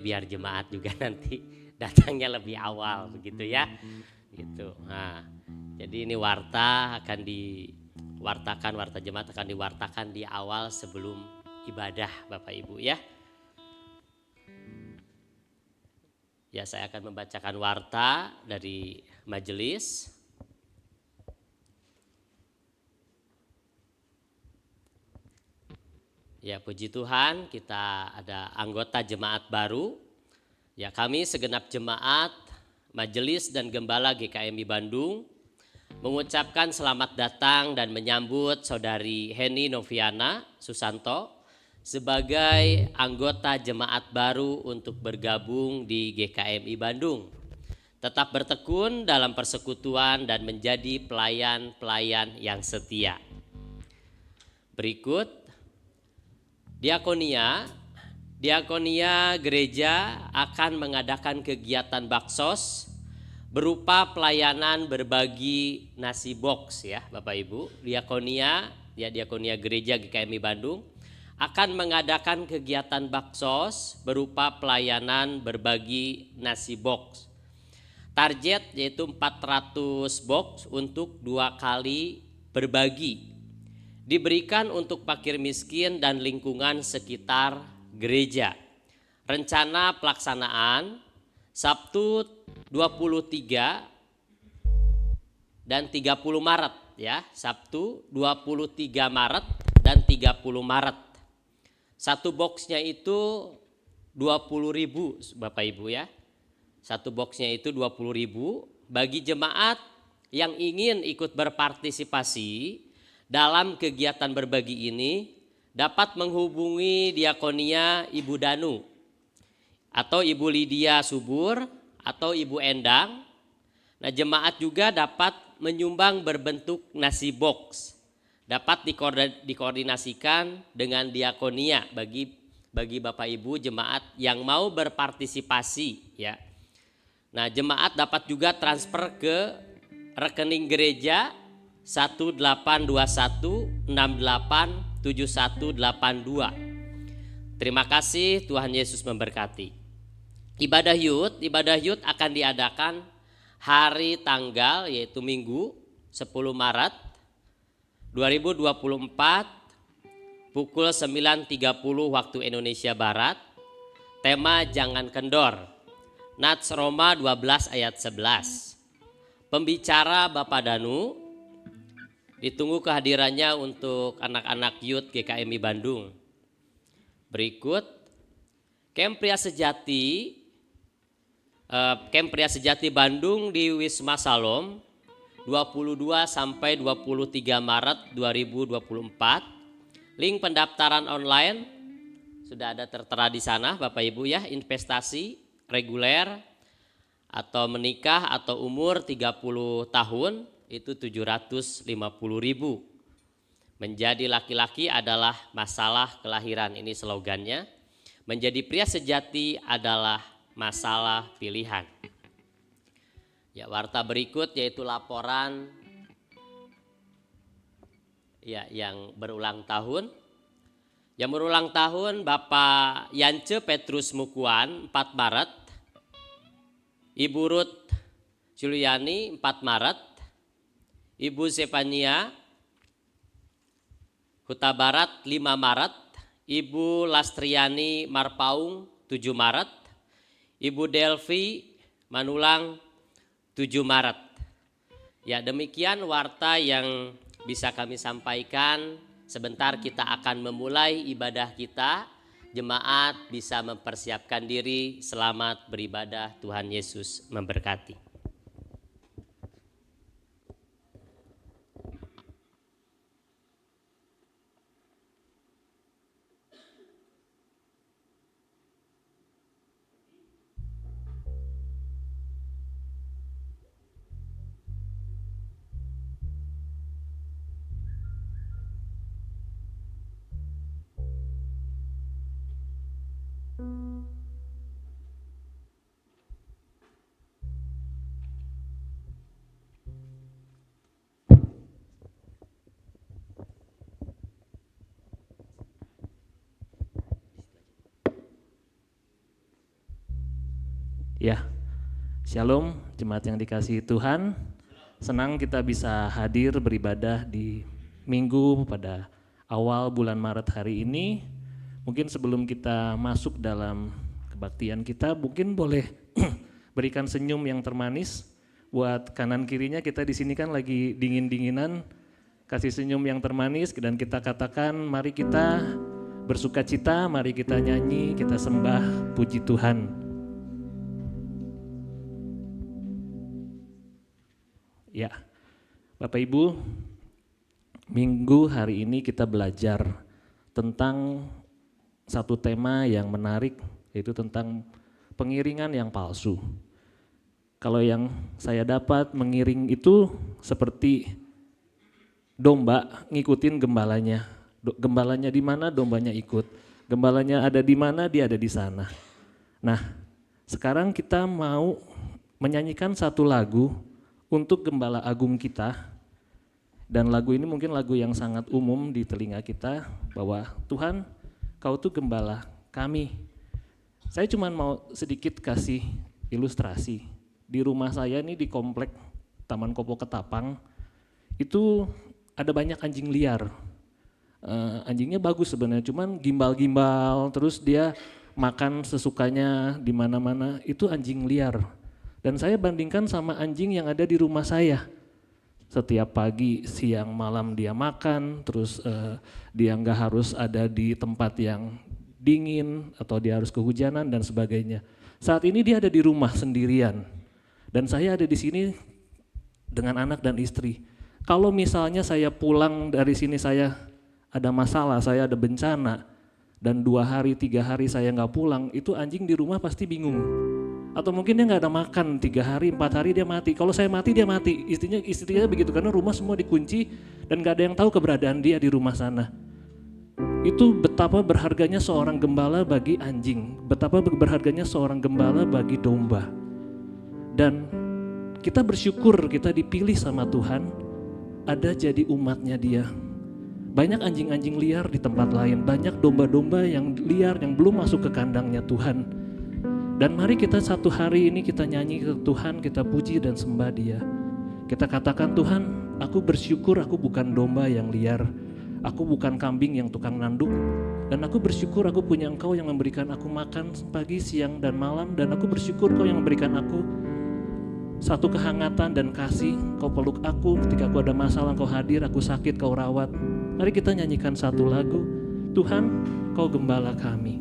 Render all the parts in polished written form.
biar jemaat juga nanti datangnya lebih awal begitu ya. Gitu. Nah, jadi ini warta akan diwartakan, warta jemaat akan diwartakan di awal sebelum ibadah Bapak Ibu ya. Ya, saya akan membacakan warta dari majelis. Ya, puji Tuhan, kita ada anggota jemaat baru. Ya, kami segenap jemaat, majelis dan gembala GKMI Bandung mengucapkan selamat datang dan menyambut Saudari Heni Noviana Susanto sebagai anggota jemaat baru untuk bergabung di GKMI Bandung. Tetap bertekun dalam persekutuan dan menjadi pelayan-pelayan yang setia. Berikut Diakonia gereja akan mengadakan kegiatan baksos berupa pelayanan berbagi nasi box ya Bapak Ibu. Diakonia gereja GKMI Bandung akan mengadakan kegiatan baksos berupa pelayanan berbagi nasi box. Target yaitu 400 box untuk 2 kali berbagi. Diberikan untuk fakir miskin dan lingkungan sekitar gereja. Rencana pelaksanaan Sabtu 23 dan 30 Maret ya. Sabtu 23 Maret dan 30 Maret. Satu boxnya itu 20.000 Bapak Ibu ya. Satu boxnya itu 20.000. Bagi jemaat yang ingin ikut berpartisipasi dalam kegiatan berbagi ini dapat menghubungi Diakonia Ibu Danu atau Ibu Lydia Subur atau Ibu Endang. Nah, jemaat juga dapat menyumbang berbentuk nasi box. Dapat dikoordinasikan dengan diakonia bagi Bapak Ibu jemaat yang mau berpartisipasi ya. Nah, jemaat dapat juga transfer ke rekening gereja 1871687182. Terima kasih, Tuhan Yesus memberkati. Ibadah Yud akan diadakan hari tanggal yaitu Minggu 10 Maret 2024 pukul 9.30 waktu Indonesia Barat. Tema jangan kendor. Nats Roma 12 ayat 11. Pembicara Bapak Danu. Ditunggu kehadirannya untuk anak-anak Youth GKMI Bandung. Berikut Camp Pria Sejati Bandung di Wisma Salom 22 sampai 23 Maret 2024. Link pendaftaran online sudah ada tertera di sana Bapak Ibu ya. Investasi reguler atau menikah atau umur 30 tahun itu 750.000. Menjadi laki-laki adalah masalah kelahiran, ini slogannya. Menjadi pria sejati adalah masalah pilihan. Ya, warta berikut yaitu laporan ya yang berulang tahun. Yang berulang tahun Bapak Yance Petrus Mukuan 4 Maret. Ibu Ruth Juliani 4 Maret. Ibu Zefania Huta Barat 5 Maret. Ibu Lastriani Marpaung 7 Maret. Ibu Delvi Manulang 7 Maret. Ya, demikian warta yang bisa kami sampaikan. Sebentar kita akan memulai ibadah kita. Jemaat bisa mempersiapkan diri. Selamat beribadah. Tuhan Yesus memberkati. Ya, Shalom jemaat yang dikasihi Tuhan. Senang kita bisa hadir beribadah di minggu pada awal bulan Maret hari ini. Mungkin sebelum kita masuk dalam kebaktian kita, mungkin boleh berikan senyum yang termanis buat kanan kirinya. Kita di sini kan lagi dingin-dinginan, kasih senyum yang termanis dan kita katakan mari kita bersukacita, mari kita nyanyi, kita sembah puji Tuhan. Ya, Bapak Ibu, minggu hari ini kita belajar tentang satu tema yang menarik, yaitu tentang pengiringan yang palsu. Kalau yang saya dapat, mengiring itu seperti domba ngikutin gembalanya. Gembalanya di mana, dombanya ikut. Gembalanya ada di mana, dia ada di sana. Nah, sekarang kita mau menyanyikan satu lagu untuk Gembala Agung kita, dan lagu ini mungkin lagu yang sangat umum di telinga kita, bahwa Tuhan, Kau tuh Gembala kami. Saya cuma mau sedikit kasih ilustrasi. Di rumah saya nih di komplek Taman Kopo Ketapang, itu ada banyak anjing liar. Anjingnya bagus sebenarnya, cuman gimbal-gimbal, terus dia makan sesukanya di mana-mana, itu anjing liar. Dan saya bandingkan sama anjing yang ada di rumah saya. Setiap pagi, siang, malam dia makan, terus dia nggak harus ada di tempat yang dingin atau dia harus kehujanan dan sebagainya. Saat ini dia ada di rumah sendirian. Dan saya ada di sini dengan anak dan istri. Kalau misalnya saya pulang dari sini, saya ada masalah, saya ada bencana, dan 2 hari, 3 hari saya nggak pulang, itu anjing di rumah pasti bingung. Atau mungkin dia nggak ada makan 3 hari, 4 hari dia mati. Kalau saya mati dia mati. Istrinya begitu, karena rumah semua dikunci dan nggak ada yang tahu keberadaan dia di rumah sana. Itu betapa berharganya seorang gembala bagi anjing, betapa berharganya seorang gembala bagi domba. Dan kita bersyukur kita dipilih sama Tuhan, ada jadi umatnya Dia. Banyak anjing-anjing liar di tempat lain, banyak domba-domba yang liar yang belum masuk ke kandangnya Tuhan. Dan mari kita satu hari ini kita nyanyi ke Tuhan, kita puji dan sembah Dia. Kita katakan, Tuhan, aku bersyukur aku bukan domba yang liar, aku bukan kambing yang tukang nanduk, dan aku bersyukur aku punya Engkau yang memberikan aku makan pagi, siang, dan malam, dan aku bersyukur Kau yang memberikan aku satu kehangatan dan kasih. Kau peluk aku ketika aku ada masalah, Kau hadir, aku sakit, Kau rawat. Mari kita nyanyikan satu lagu, Tuhan, Kau Gembala kami.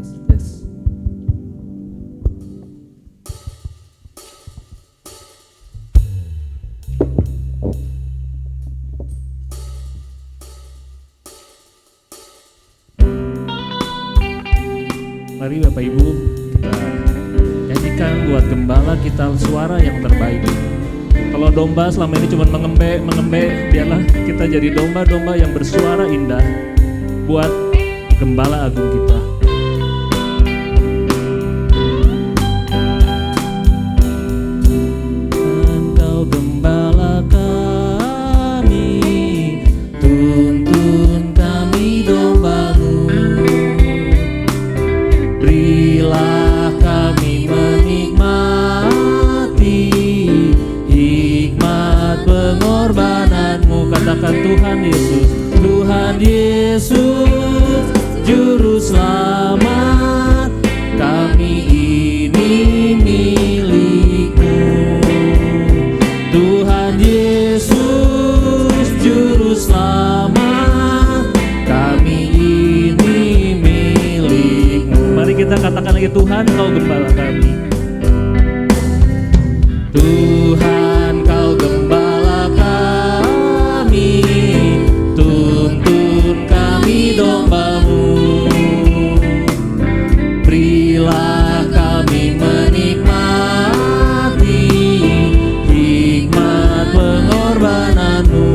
Yes. Mari Bapak Ibu kita nyanyikan buat gembala kita suara yang terbaik. Kalau domba selama ini cuma mengembe, biarlah kita jadi domba-domba yang bersuara indah buat Gembala Agung kita. Engkau Gembala kami, tuntun kami domba-Mu. Berilah kami menikmati hikmat pengorbanan-Mu. Katakan Tuhan Yesus, Tuhan Yesus, Juru Selamat, kami ini milik-Mu. Tuhan Yesus, Juru Selamat, kami ini milik-Mu. Mari kita katakan lagi, Tuhan Kau Gembala kami. Tuhan Kau Gembala kami, tuntun kami domba-Mu. Berilah kami menikmati hikmat pengorbanan-Mu.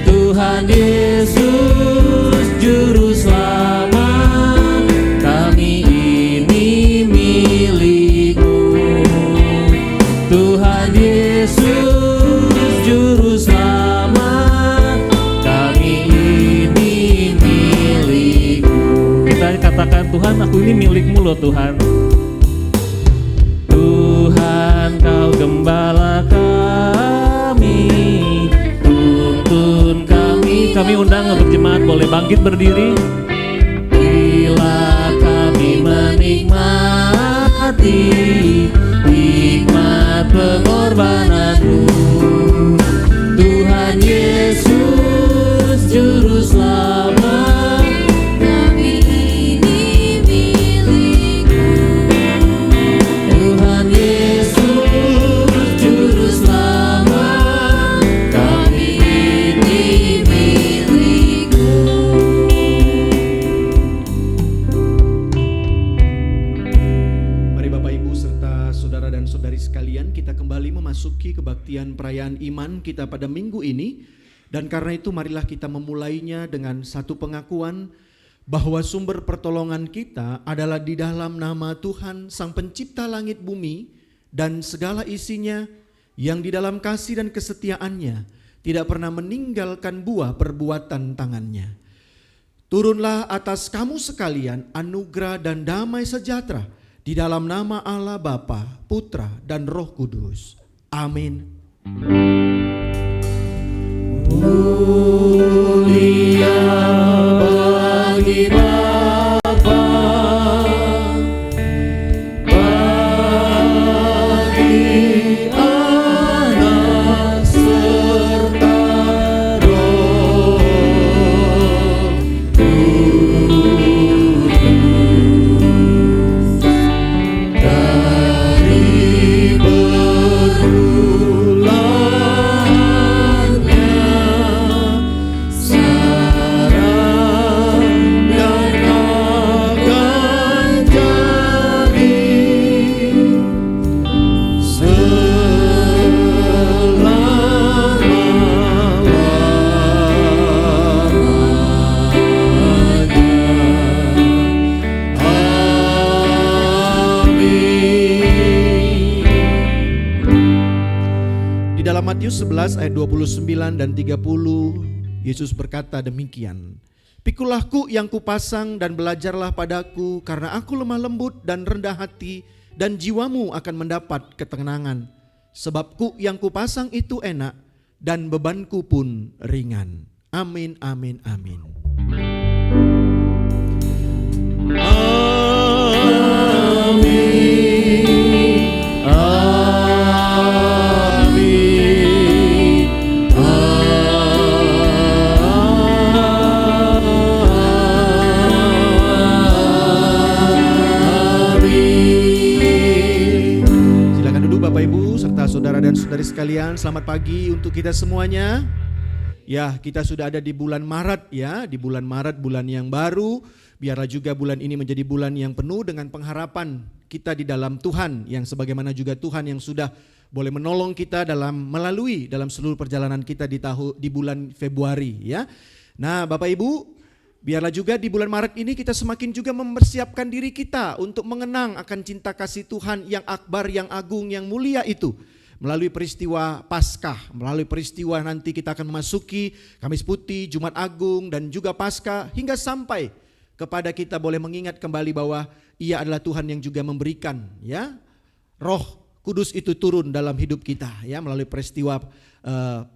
Tuhan Yesus, Juru Selamat, kami ini milik-Mu. Tuhan Yesus, Juru Selamat, kami ini milik-Mu. Kita katakan, Tuhan, gembalaku ini milikmu loh Tuhan. Tuhan kau gembala kami, tuntun kami. Kami undang untuk jemaat boleh bangkit berdiri. Bila kami menikmati nikmat pengorbananmu, Tuhan Yesus Juru Selamat, kami ini milikmu. Tuhan Yesus Juru Selamat, Kami ini milikmu. Mari Bapak Ibu serta saudara dan saudari sekalian, kita kembali memasuki kebaktian perayaan iman kita pada minggu ini. Dan karena itu marilah kita memulainya dengan satu pengakuan bahwa sumber pertolongan kita adalah di dalam nama Tuhan Sang Pencipta langit bumi dan segala isinya, yang di dalam kasih dan kesetiaannya tidak pernah meninggalkan buah perbuatan tangannya. Turunlah atas kamu sekalian anugerah dan damai sejahtera di dalam nama Allah Bapa, Putra, dan Roh Kudus. Amin. Mulia bagi Bapa, bagi Anak serta Roh Kudus, dari permulaan sekarang dan akan jadi selama-lamanya. Amin. Di dalam Matius 11 ayat 29 dan 30, Yesus berkata demikian, "Pikulah kuk yang kupasang dan belajarlah padaku, karena aku lemah lembut dan rendah hati, dan jiwamu akan mendapat ketenangan. Sebab kuk yang kupasang itu enak, dan bebanku pun ringan." Amin, amin, amin. Amin. Silakan duduk Bapak Ibu serta saudara dan saudari sekalian. Selamat pagi untuk kita semuanya. Ya, kita sudah ada di bulan Maret ya, di bulan Maret, bulan yang baru. Biarlah juga bulan ini menjadi bulan yang penuh dengan pengharapan kita di dalam Tuhan, yang sebagaimana juga Tuhan yang sudah boleh menolong kita dalam seluruh perjalanan kita di bulan Februari ya. Nah, Bapak Ibu, biarlah juga di bulan Maret ini kita semakin juga mempersiapkan diri kita untuk mengenang akan cinta kasih Tuhan yang akbar, yang agung, yang mulia itu. Melalui peristiwa Paskah, melalui peristiwa nanti kita akan memasuki Kamis Putih, Jumat Agung, dan juga Paskah, hingga sampai kepada kita boleh mengingat kembali bahwa Ia adalah Tuhan yang juga memberikan ya Roh Kudus itu turun dalam hidup kita ya melalui peristiwa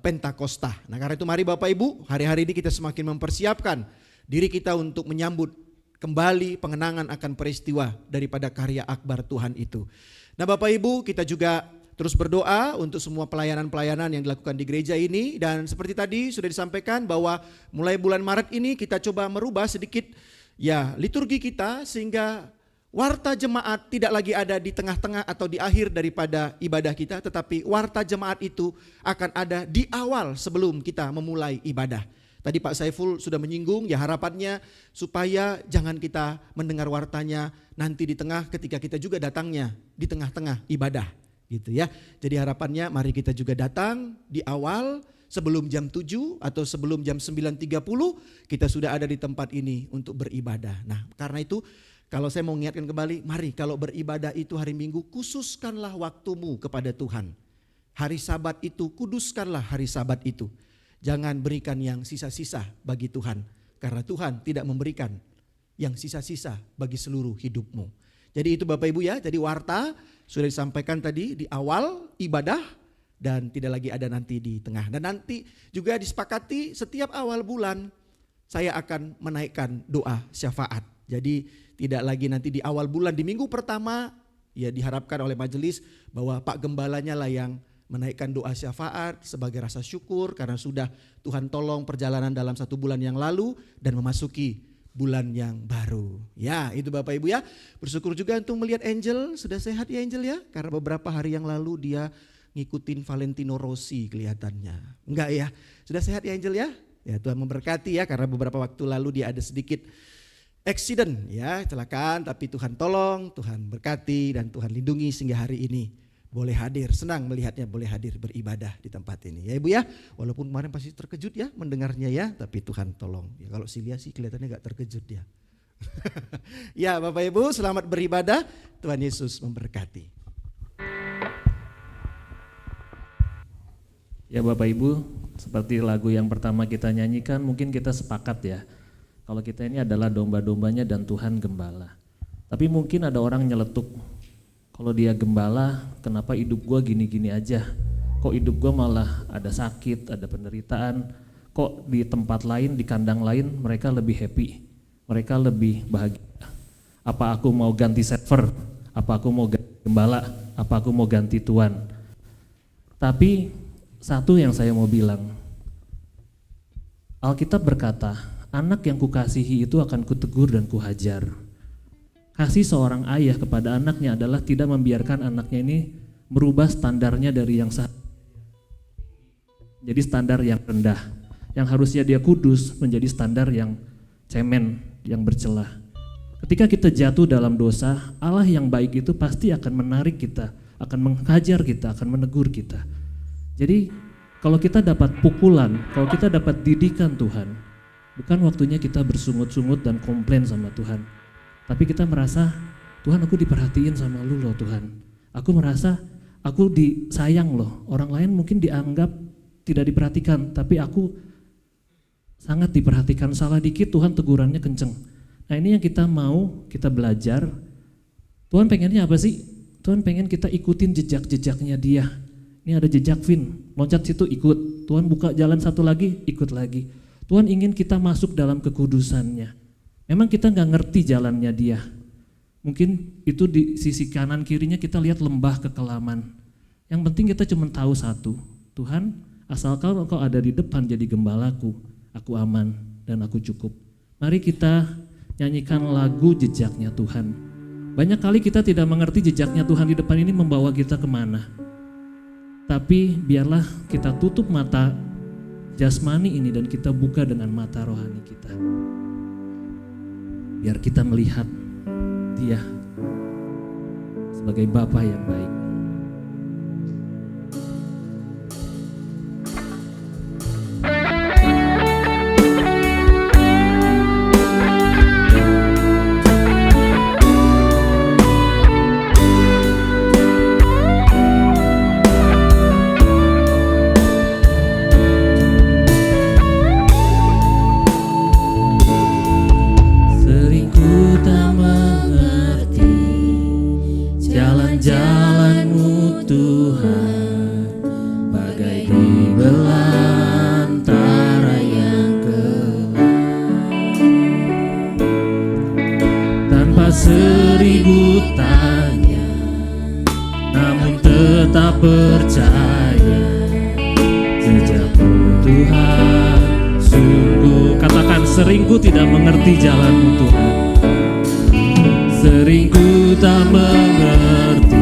Pentakosta. Nah, karena itu mari Bapak Ibu, hari-hari ini kita semakin mempersiapkan diri kita untuk menyambut kembali pengenangan akan peristiwa daripada karya akbar Tuhan itu. Nah, Bapak Ibu, kita juga terus berdoa untuk semua pelayanan-pelayanan yang dilakukan di gereja ini. Dan seperti tadi sudah disampaikan bahwa mulai bulan Maret ini kita coba merubah sedikit ya liturgi kita, sehingga warta jemaat tidak lagi ada di tengah-tengah atau di akhir daripada ibadah kita, tetapi warta jemaat itu akan ada di awal sebelum kita memulai ibadah. Tadi Pak Saiful sudah menyinggung ya, harapannya supaya jangan kita mendengar wartanya nanti di tengah ketika kita juga datangnya di tengah-tengah ibadah gitu ya. Jadi harapannya mari kita juga datang di awal sebelum jam 7 atau sebelum jam 9.30 kita sudah ada di tempat ini untuk beribadah. Nah, karena itu kalau saya mau mengingatkan kembali, mari kalau beribadah itu hari Minggu, khususkanlah waktumu kepada Tuhan. Hari Sabat itu, kuduskanlah hari Sabat itu. Jangan berikan yang sisa-sisa bagi Tuhan, karena Tuhan tidak memberikan yang sisa-sisa bagi seluruh hidupmu. Jadi itu Bapak Ibu ya, jadi warta sudah disampaikan tadi di awal ibadah dan tidak lagi ada nanti di tengah. Dan nanti juga disepakati setiap awal bulan saya akan menaikkan doa syafaat. Jadi tidak lagi nanti di awal bulan, di minggu pertama ya diharapkan oleh majelis bahwa Pak Gembalanya lah yang menaikkan doa syafaat sebagai rasa syukur karena sudah Tuhan tolong perjalanan dalam 1 bulan yang lalu dan memasuki bulan yang baru. Ya itu Bapak Ibu ya, bersyukur juga untuk melihat Angel, sudah sehat ya Angel ya, karena beberapa hari yang lalu dia ngikutin Valentino Rossi kelihatannya. Enggak ya, sudah sehat ya Angel ya? Ya Tuhan memberkati ya, karena beberapa waktu lalu dia ada sedikit accident ya, kecelakaan, tapi Tuhan tolong, Tuhan berkati dan Tuhan lindungi sehingga hari ini boleh hadir, senang melihatnya boleh hadir beribadah di tempat ini. Ya Ibu ya, walaupun kemarin pasti terkejut ya mendengarnya ya, tapi Tuhan tolong. Ya kalau Silia sih kelihatannya gak terkejut ya. Ya Bapak Ibu selamat beribadah, Tuhan Yesus memberkati. Ya Bapak Ibu, seperti lagu yang pertama kita nyanyikan, mungkin kita sepakat ya, kalau kita ini adalah domba-dombanya dan Tuhan gembala. Tapi mungkin ada orang nyeletuk, kalau dia gembala, kenapa hidup gua gini-gini aja? Kok hidup gua malah ada sakit, ada penderitaan? Kok di tempat lain, di kandang lain mereka lebih happy, mereka lebih bahagia? Apa aku mau ganti server? Apa aku mau ganti gembala? Apa aku mau ganti tuan? Tapi satu yang saya mau bilang, Alkitab berkata, anak yang kukasihi itu akan kutegur dan kuhajar. Kasih seorang ayah kepada anaknya adalah tidak membiarkan anaknya ini merubah standarnya dari yang jadi standar yang rendah. Yang harusnya dia kudus menjadi standar yang cemen, yang bercelah. Ketika kita jatuh dalam dosa, Allah yang baik itu pasti akan menarik kita, akan menghajar kita, akan menegur kita. Jadi kalau kita dapat pukulan, kalau kita dapat didikan Tuhan, bukan waktunya kita bersungut-sungut dan komplain sama Tuhan. Tapi kita merasa, Tuhan aku diperhatiin sama lu loh Tuhan. Aku merasa aku disayang loh. Orang lain mungkin dianggap tidak diperhatikan, tapi aku sangat diperhatikan. Salah dikit Tuhan tegurannya kenceng. Nah ini yang kita mau, kita belajar. Tuhan pengennya apa sih? Tuhan pengen kita ikutin jejak-jejaknya dia. Ini ada jejak Vin, loncat situ ikut. Tuhan buka jalan satu lagi, ikut lagi. Tuhan ingin kita masuk dalam kekudusannya. Memang kita nggak ngerti jalannya dia. Mungkin itu di sisi kanan kirinya kita lihat lembah kekelaman. Yang penting kita cuma tahu satu, Tuhan asalkan Engkau ada di depan jadi gembalaku, aku aman dan aku cukup. Mari kita nyanyikan lagu jejaknya Tuhan. Banyak kali kita tidak mengerti jejaknya Tuhan di depan ini membawa kita kemana. Tapi biarlah kita tutup mata jasmani ini dan kita buka dengan mata rohani kita. Biar kita melihat Dia sebagai Bapa yang baik. Jalan-jalanmu Tuhan, bagai di belantara yang gelap. Tanpa 1000 tanya, namun tetap percaya, jejakmu Tuhan sungguh. Katakan, seringku tidak mengerti jalanmu Tuhan. Seringku tak mengerti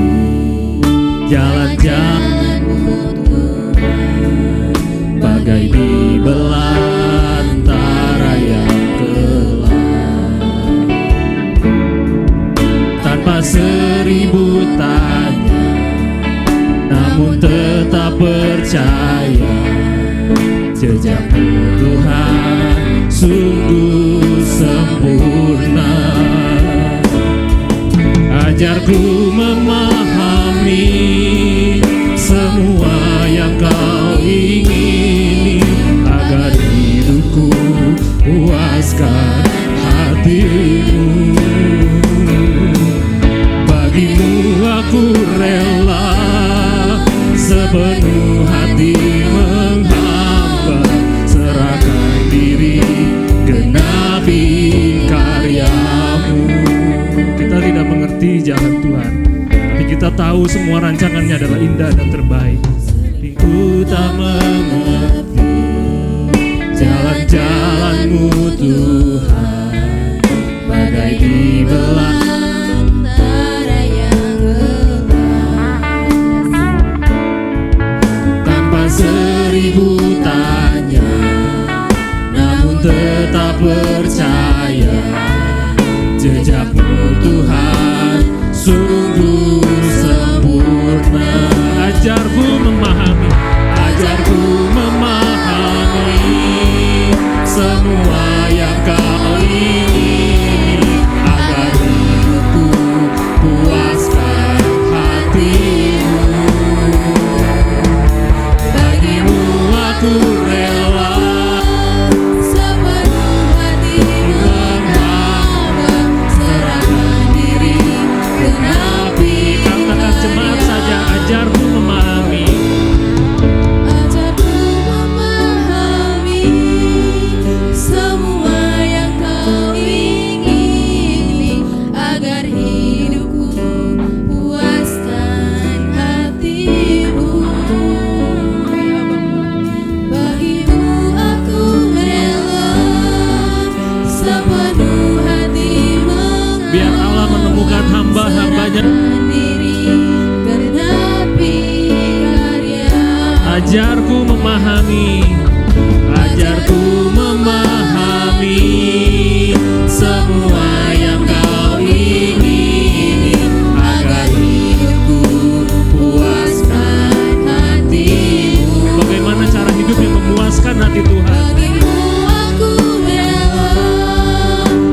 jalan-jalanmu Tuhan, bagai di belantara yang gelap. Tanpa 1000 tanya, namun tetap percaya, jejakmu Tuhan sungguh sempurna. Ajarku memahami semua yang Kau ingini, agar hidupku puaskan hati. sepenuh hati menghamba, serahkan diri, genapi karya-Mu. Kita tidak mengerti jalan Tuhan, tapi kita tahu semua rancangannya adalah indah dan terbaik. Ku tak mengerti jalan-jalan-Mu Tuhan, bagai di belantara yang gelap. Tanpa seribu tanya, namun tetap percaya, jejak-Mu Tuhan sungguh sempurna. Ajarku memahami, Ajarku memahami semua yang Kau ingini, agar hidupku puaskan hati-Mu. Bagi-Mu aku rela sepenuh hati menghamba, serahkan diri, genapi. katakan jemaat saja, ajarku memahami. Ajarku memahami semua yang Kau ingini, agar hidupku puaskan hati-Mu. Bagi-Mu aku rela sepenuh hati menghamba, Biar Allah menemukan hamba-hambanya. diri, genapi karya-Mu. Ajarku memahami, Ajarku memahami semua yang Kau ingini, agar hidupku puaskan hati-Mu. bagaimana cara hidup yang memuaskan hati Tuhan. Bagi-Mu aku rela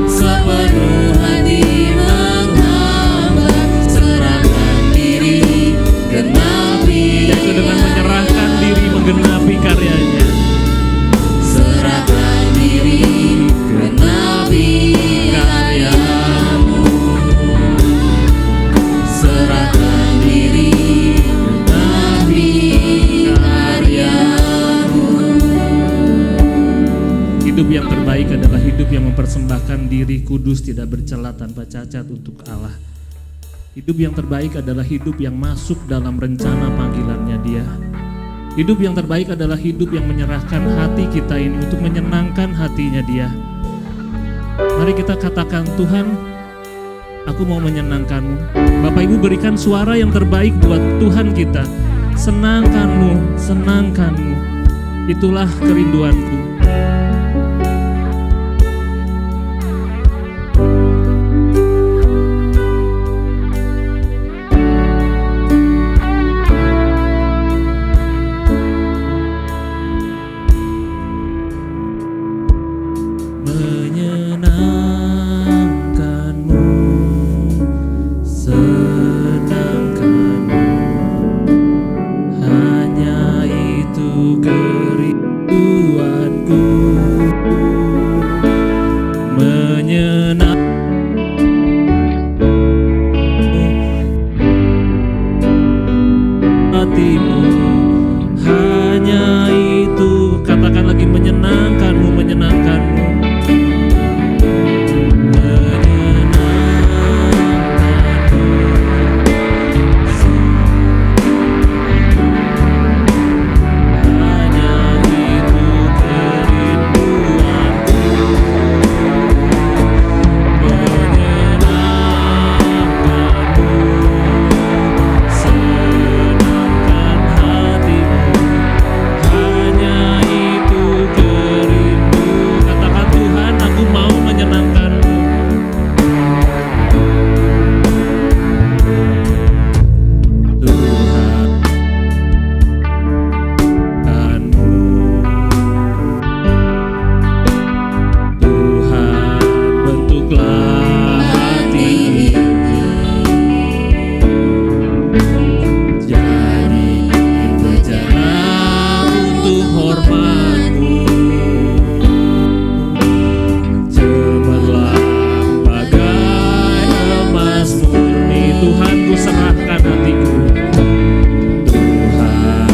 sepenuh hati menghamba, serahkan diri, genapi. Yaitu dengan menyerahkan diri menggenapi karyanya. Serahkan diri, genapi karya-Mu. Serahkan diri, genapi karya-Mu. Hidup yang terbaik adalah hidup yang mempersembahkan diri kudus, tidak bercela, tanpa cacat untuk Allah. Hidup yang terbaik adalah hidup yang masuk dalam rencana panggilannya Dia. Hidup yang terbaik adalah hidup yang menyerahkan hati kita ini untuk menyenangkan hatinya Dia. Mari kita katakan, Tuhan, aku mau menyenangkan-Mu. Bapak Ibu, berikan suara yang terbaik buat Tuhan kita. Senangkan-Mu, senangkan-Mu. Itulah kerinduanku. Menyenangkan-Mu, senangkan-Mu, hanya itu kerinduanku. Menyenangkan Hatimu, hanya itu. Katakan lagi, menyenangkan-Mu, menyenangkan-Mu. Tuhan, ku serahkan hatiku. Tuhan,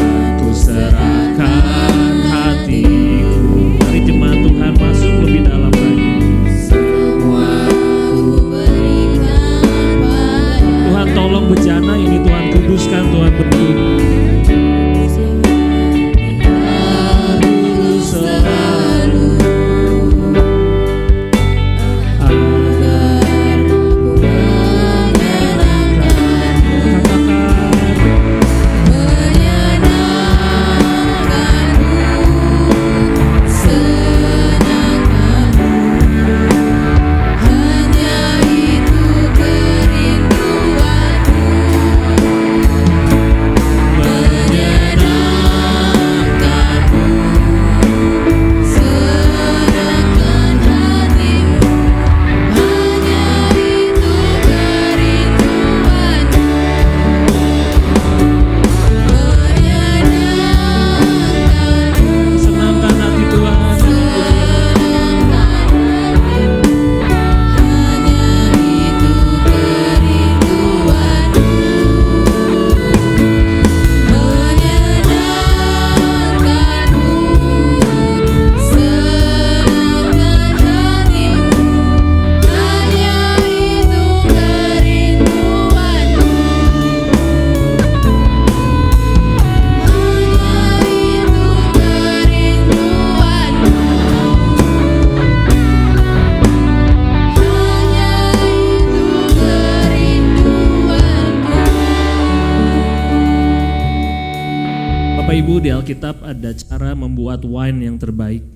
Bapak Ibu, di Alkitab ada cara membuat wine yang terbaik.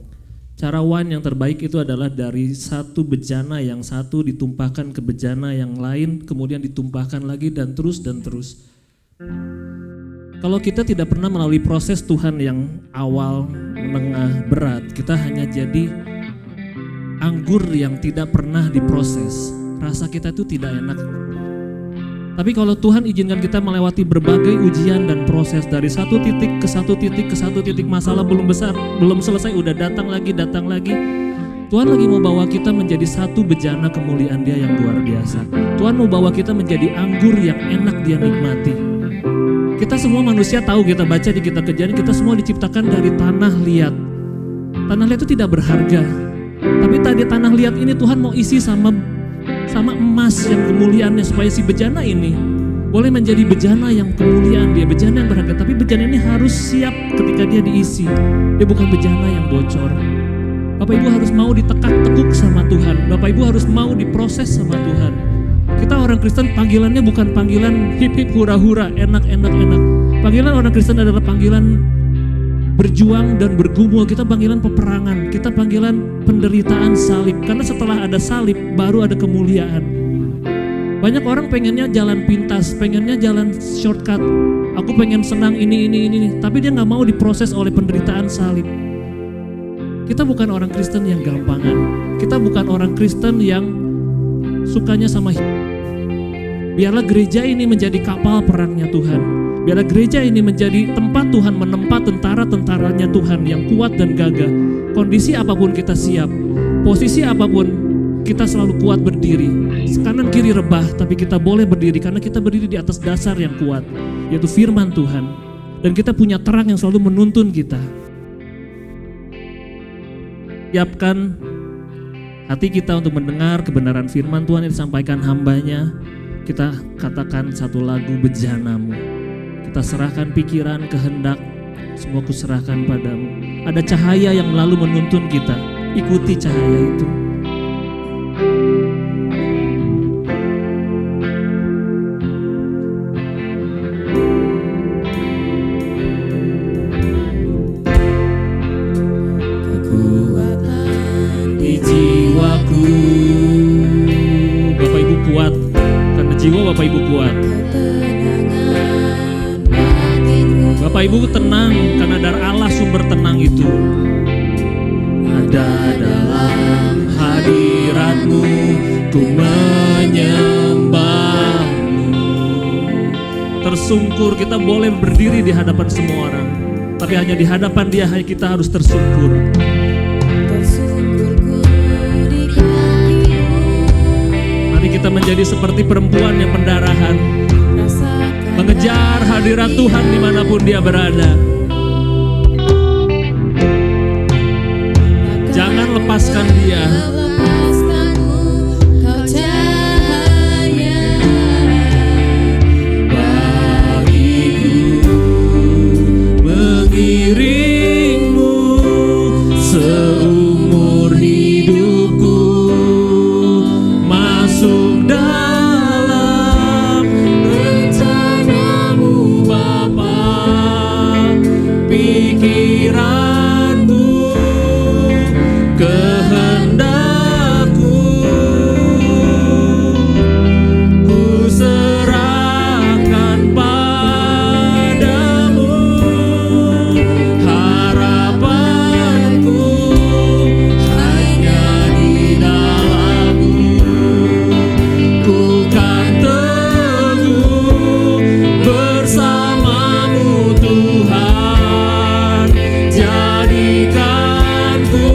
Cara wine yang terbaik itu adalah dari satu bejana yang satu ditumpahkan ke bejana yang lain, kemudian ditumpahkan lagi dan terus dan terus. Kalau kita tidak pernah melalui proses Tuhan yang awal, menengah, berat, kita hanya jadi anggur yang tidak pernah diproses. Rasa kita itu tidak enak. Tapi kalau Tuhan izinkan kita melewati berbagai ujian dan proses dari satu titik ke satu titik ke satu titik, masalah belum besar, belum selesai, udah datang lagi. Tuhan lagi mau bawa kita menjadi satu bejana kemuliaan Dia yang luar biasa. Tuhan mau bawa kita menjadi anggur yang enak Dia nikmati. Kita semua manusia tahu, kita baca di kitab Kejadian, kita semua diciptakan dari tanah liat. Tanah liat itu tidak berharga. Tapi tadi tanah liat ini Tuhan mau isi sama emas yang kemuliaannya, supaya si bejana ini boleh menjadi bejana yang kemuliaan Dia, bejana yang berharga. Tapi bejana ini harus siap ketika dia diisi. Dia bukan bejana yang bocor. Bapak Ibu harus mau ditekuk sama Tuhan. Bapak Ibu harus mau diproses sama Tuhan. Kita orang Kristen panggilannya bukan panggilan hip hip hura hura, enak. Panggilan orang Kristen adalah panggilan berjuang dan bergumul. Kita panggilan peperangan, kita panggilan penderitaan salib. Karena setelah ada salib baru ada kemuliaan. Banyak orang pengennya jalan pintas, pengennya jalan shortcut. Aku pengen senang ini. Tapi dia gak mau diproses oleh penderitaan salib. Kita bukan orang Kristen yang gampangan. Kita bukan orang Kristen yang sukanya sama hidup. Biarlah gereja ini menjadi kapal perangnya Tuhan. Biarlah gereja ini menjadi tempat Tuhan menempa tentara-tentaranya Tuhan yang kuat dan gagah. Kondisi apapun kita siap, posisi apapun kita selalu kuat berdiri. Kanan kiri rebah, tapi kita boleh berdiri karena kita berdiri di atas dasar yang kuat, yaitu firman Tuhan. Dan kita punya terang yang selalu menuntun kita. Siapkan hati kita untuk mendengar kebenaran firman Tuhan yang disampaikan hamba-Nya. Kita katakan satu lagu, bejanamu. Kita serahkan pikiran, kehendak, semua kuserahkan padamu. Ada cahaya yang lalu menuntun kita, ikuti cahaya itu. Kekuatan di jiwaku. Bapak Ibu kuat, karena jiwa Bapak Ibu kuat. Bapak Ibu tenang karena dari Allah sumber tenang itu. Ada dalam hadirat-Mu, ku menyembah-Mu. Tersungkur, kita boleh berdiri di hadapan semua orang, tapi hanya di hadapan Dia kita harus tersungkur. Mari kita menjadi seperti perempuan yang pendarahan, mengejar hadirat Tuhan dimanapun Dia berada. Jangan lepaskan Dia. Bagiku mengiringmu seumur hidupku, masuk dalam rencana-Mu Bapa. Pikiran-Mu, kehendak-Ku, ku serahkan padamu. Harapanku hanya di dalam-Mu. Ku kan teguh bersama-Mu Tuhan. Jadikanku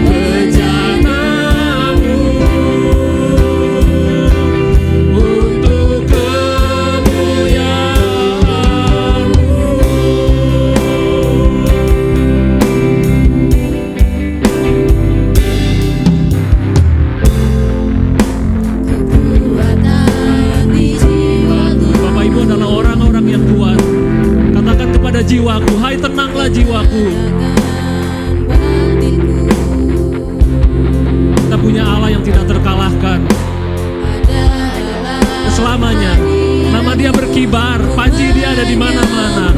bejana-Mu untuk kemuliaan-Mu. Bapak Ibu adalah orang-orang yang kuat. Katakan kepada jiwaku, hai tenanglah jiwaku. Kita punya Allah yang tidak terkalahkan selamanya. Nama Dia berkibar, panji Dia ada di mana-mana.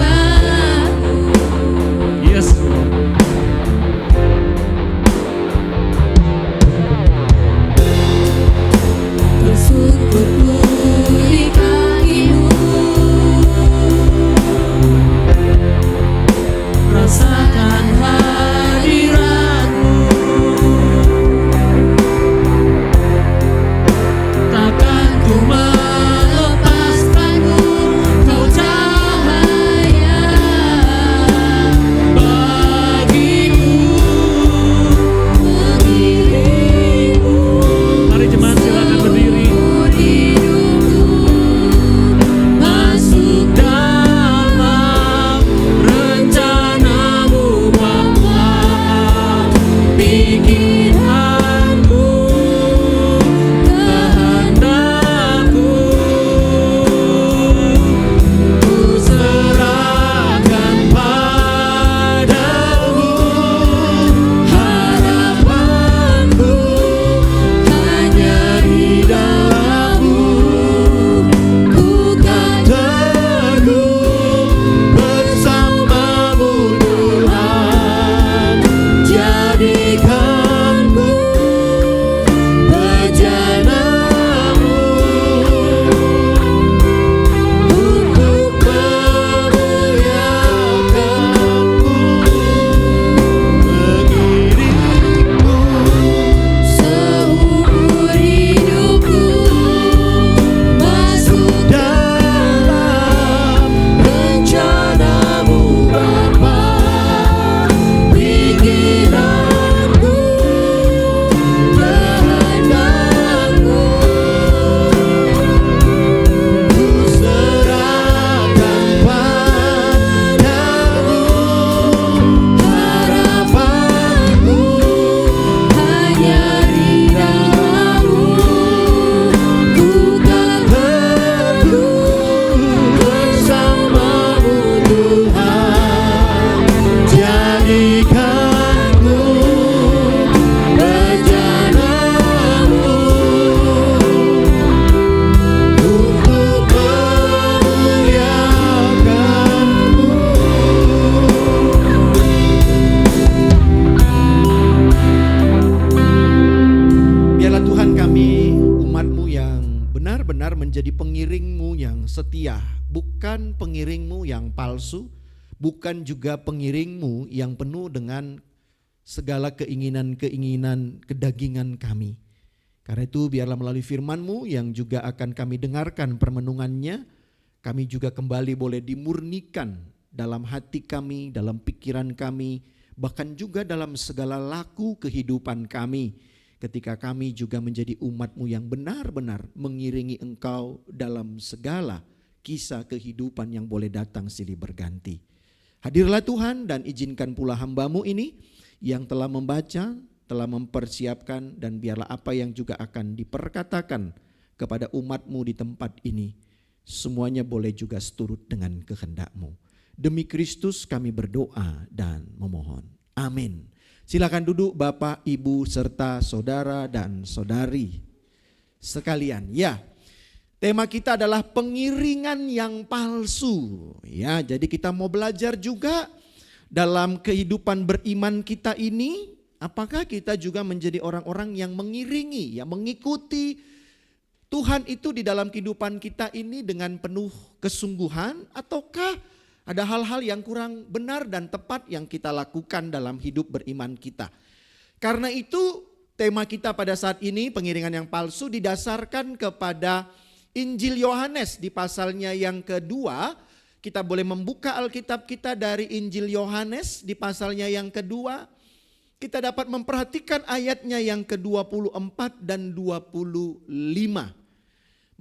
benar-benar menjadi pengiringmu yang setia, bukan pengiringmu yang palsu, bukan juga pengiringmu yang penuh dengan segala keinginan-keinginan kedagingan kami. Karena itu biarlah melalui firman-Mu yang juga akan kami dengarkan permenungannya, kami juga kembali boleh dimurnikan dalam hati kami, dalam pikiran kami, bahkan juga dalam segala laku kehidupan kami, ketika kami juga menjadi umat-Mu yang benar-benar mengiringi Engkau dalam segala kisah kehidupan yang boleh datang silih berganti. Hadirlah Tuhan dan izinkan pula hamba-Mu ini yang telah membaca, telah mempersiapkan, dan biarlah apa yang juga akan diperkatakan kepada umat-Mu di tempat ini, semuanya boleh juga seturut dengan kehendak-Mu. Demi Kristus kami berdoa dan memohon. Amin. Silakan duduk Bapak, Ibu, serta saudara dan saudari sekalian. Ya, tema kita adalah pengiringan yang palsu. Ya, jadi kita mau belajar juga dalam kehidupan beriman kita ini, apakah kita juga menjadi orang-orang yang mengiringi, yang mengikuti Tuhan itu di dalam kehidupan kita ini dengan penuh kesungguhan, ataukah ada hal-hal yang kurang benar dan tepat yang kita lakukan dalam hidup beriman kita. Karena itu tema kita pada saat ini, pengiringan yang palsu, didasarkan kepada Injil Yohanes di pasalnya yang kedua. Kita boleh membuka Alkitab kita dari Injil Yohanes di pasalnya yang kedua. Kita dapat memperhatikan ayatnya yang ke-24 dan 25.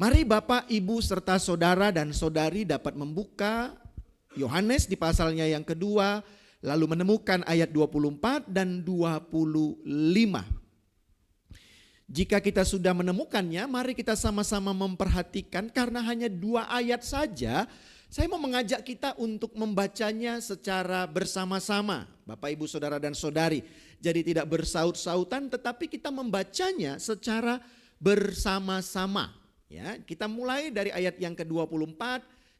Mari Bapak, Ibu, serta saudara dan saudari dapat membuka Yohanes di pasalnya yang kedua, lalu menemukan ayat 24 dan 25. Jika kita sudah menemukannya, mari kita sama-sama memperhatikan, karena hanya 2 ayat saja. Saya mau mengajak kita untuk membacanya secara bersama-sama, Bapak, Ibu, Saudara dan Saudari. Jadi tidak bersaut-sautan, tetapi kita membacanya secara bersama-sama. Ya, kita mulai dari ayat yang ke-24,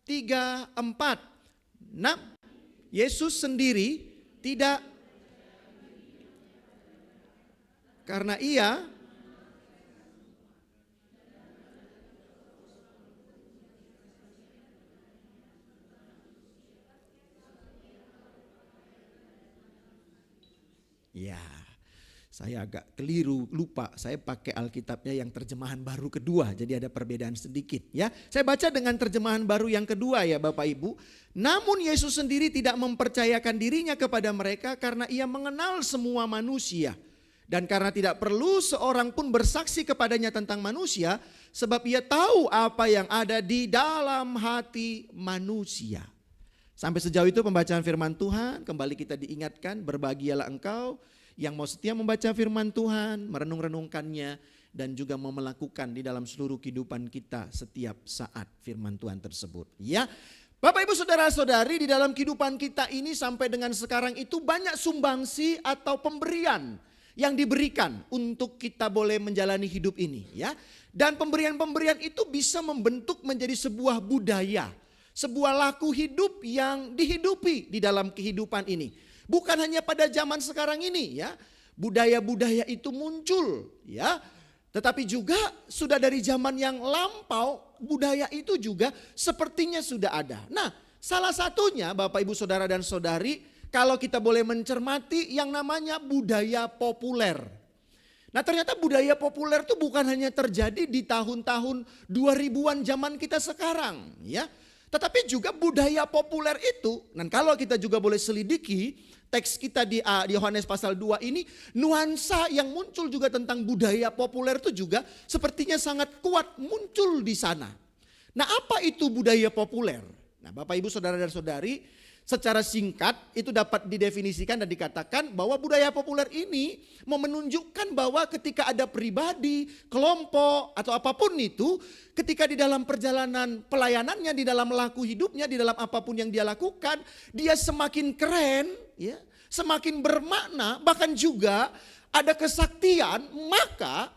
3, 4. Nah, Yesus sendiri tidak, karena Ia ya, saya agak keliru, lupa. Saya pakai Alkitabnya yang terjemahan baru kedua, jadi ada perbedaan sedikit ya. Saya baca dengan terjemahan baru yang kedua ya Bapak Ibu. Namun Yesus sendiri tidak mempercayakan dirinya kepada mereka karena Ia mengenal semua manusia. Dan karena tidak perlu seorang pun bersaksi kepadanya tentang manusia, sebab Ia tahu apa yang ada di dalam hati manusia. Sampai sejauh itu pembacaan firman Tuhan. Kembali kita diingatkan, berbahagialah engkau yang mau setia membaca firman Tuhan, merenung-renungkannya, dan juga mau melakukan di dalam seluruh kehidupan kita setiap saat firman Tuhan tersebut. Ya, Bapak, Ibu, Saudara-saudari, di dalam kehidupan kita ini sampai dengan sekarang itu banyak sumbangsi atau pemberian yang diberikan untuk kita boleh menjalani hidup ini. Ya, dan pemberian-pemberian itu bisa membentuk menjadi sebuah budaya, sebuah laku hidup yang dihidupi di dalam kehidupan ini. Bukan hanya pada zaman sekarang ini ya, budaya-budaya itu muncul ya. Tetapi juga sudah dari zaman yang lampau, budaya itu juga sepertinya sudah ada. Nah, salah satunya Bapak, Ibu, Saudara dan Saudari, kalau kita boleh mencermati yang namanya budaya populer. Nah, ternyata budaya populer itu bukan hanya terjadi di tahun-tahun 2000-an zaman kita sekarang ya. Tetapi juga budaya populer itu, dan kalau kita juga boleh selidiki teks kita di Yohanes pasal 2 ini, nuansa yang muncul juga tentang budaya populer itu juga sepertinya sangat kuat muncul di sana. Nah, apa itu budaya populer? Nah, Bapak, Ibu, Saudara dan Saudari, secara singkat itu dapat didefinisikan dan dikatakan bahwa budaya populer ini mau menunjukkan bahwa ketika ada pribadi, kelompok atau apapun itu, ketika di dalam perjalanan pelayanannya, di dalam laku hidupnya, di dalam apapun yang dia lakukan, dia semakin keren, ya, semakin bermakna, bahkan juga ada kesaktian, maka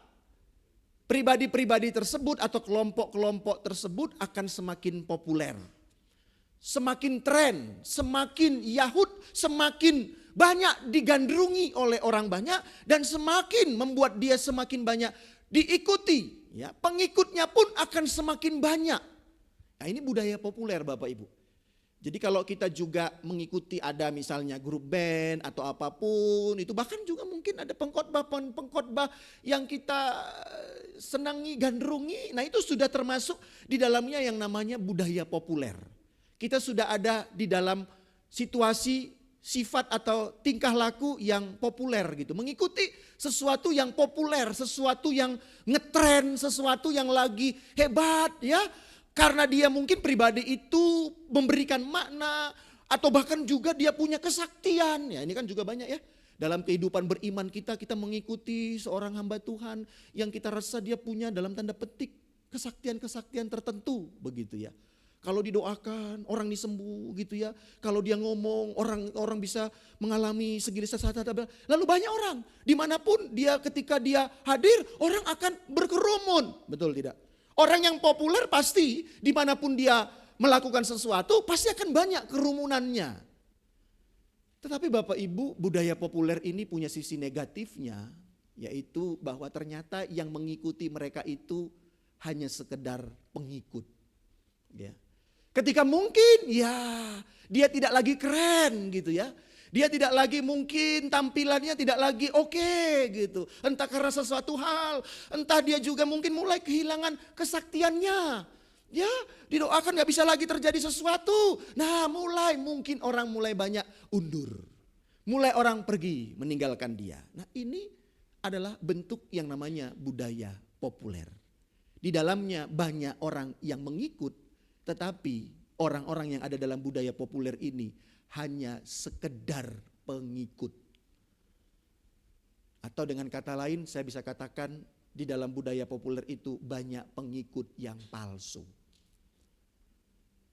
pribadi-pribadi tersebut atau kelompok-kelompok tersebut akan semakin populer. Semakin tren, semakin yahut, semakin banyak digandrungi oleh orang banyak, dan semakin membuat dia semakin banyak diikuti ya, pengikutnya pun akan semakin banyak. Nah, ini budaya populer Bapak Ibu. Jadi kalau kita juga mengikuti ada misalnya grup band atau apapun itu, bahkan juga mungkin ada pengkhotbah yang kita senangi, gandrungi. Nah itu sudah termasuk di dalamnya yang namanya budaya populer. Kita sudah ada di dalam situasi, sifat atau tingkah laku yang populer gitu. Mengikuti sesuatu yang populer, sesuatu yang ngetren, sesuatu yang lagi hebat ya. Karena dia mungkin pribadi itu memberikan makna atau bahkan juga dia punya kesaktian. Ya ini kan juga banyak ya. Dalam kehidupan beriman kita mengikuti seorang hamba Tuhan yang kita rasa dia punya dalam tanda petik kesaktian-kesaktian tertentu begitu ya. Kalau didoakan orang disembuh gitu ya. Kalau dia ngomong orang bisa mengalami segi sesaat. Lalu banyak orang dimanapun dia ketika dia hadir orang akan berkerumun. Betul tidak? Orang yang populer pasti dimanapun dia melakukan sesuatu pasti akan banyak kerumunannya. Tetapi Bapak Ibu, budaya populer ini punya sisi negatifnya, yaitu bahwa ternyata yang mengikuti mereka itu hanya sekedar pengikut. Ya. Ketika mungkin ya dia tidak lagi keren gitu ya. Dia tidak lagi mungkin tampilannya tidak lagi oke gitu. Entah karena sesuatu hal, entah dia juga mungkin mulai kehilangan kesaktiannya. Ya didoakan gak bisa lagi terjadi sesuatu. Nah mungkin orang mulai banyak undur. Mulai orang pergi meninggalkan dia. Nah ini adalah bentuk yang namanya budaya populer. Di dalamnya banyak orang yang mengikut, tetapi orang-orang yang ada dalam budaya populer ini hanya sekedar pengikut. Atau dengan kata lain saya bisa katakan di dalam budaya populer itu banyak pengikut yang palsu.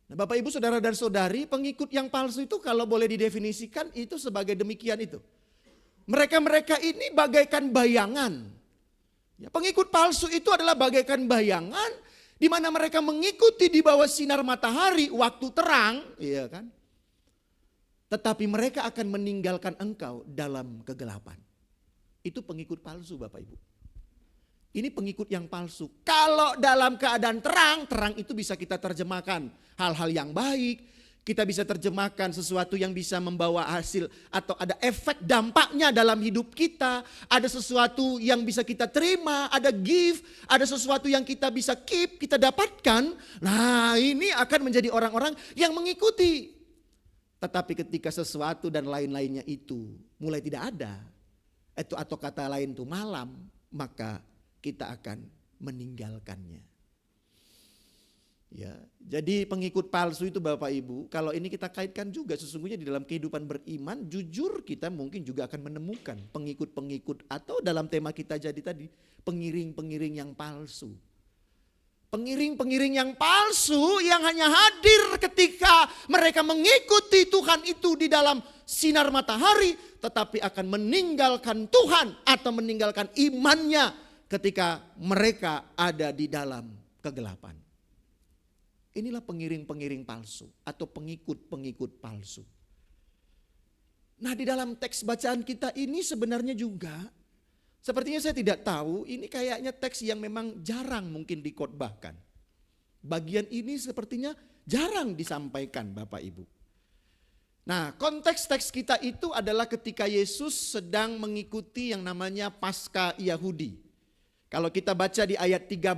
Nah Bapak Ibu Saudara dan Saudari, pengikut yang palsu itu kalau boleh didefinisikan itu sebagai demikian itu. Mereka-mereka ini bagaikan bayangan. Ya, pengikut palsu itu adalah bagaikan bayangan di mana mereka mengikuti di bawah sinar matahari waktu terang, iya kan? Tetapi mereka akan meninggalkan engkau dalam kegelapan. Itu pengikut palsu Bapak Ibu. Ini pengikut yang palsu. Kalau dalam keadaan terang, terang itu bisa kita terjemahkan hal-hal yang baik. Kita bisa terjemahkan sesuatu yang bisa membawa hasil atau ada efek dampaknya dalam hidup kita. Ada sesuatu yang bisa kita terima, ada gift, ada sesuatu yang kita bisa keep, kita dapatkan. Nah ini akan menjadi orang-orang yang mengikuti. Tetapi ketika sesuatu dan lain-lainnya itu mulai tidak ada, atau kata lain itu malam, maka kita akan meninggalkannya. Ya, jadi pengikut palsu itu Bapak Ibu, kalau ini kita kaitkan juga sesungguhnya di dalam kehidupan beriman, jujur kita mungkin juga akan menemukan pengikut-pengikut atau dalam tema kita jadi tadi, pengiring-pengiring yang palsu. Pengiring-pengiring yang palsu yang hanya hadir ketika mereka mengikuti Tuhan itu di dalam sinar matahari, tetapi akan meninggalkan Tuhan atau meninggalkan imannya ketika mereka ada di dalam kegelapan. Inilah pengiring-pengiring palsu atau pengikut-pengikut palsu. Nah di dalam teks bacaan kita ini sebenarnya juga sepertinya saya tidak tahu, ini kayaknya teks yang memang jarang mungkin dikhotbahkan. Bagian ini sepertinya jarang disampaikan Bapak Ibu. Nah konteks teks kita itu adalah ketika Yesus sedang mengikuti yang namanya Paskah Yahudi. Kalau kita baca di ayat 13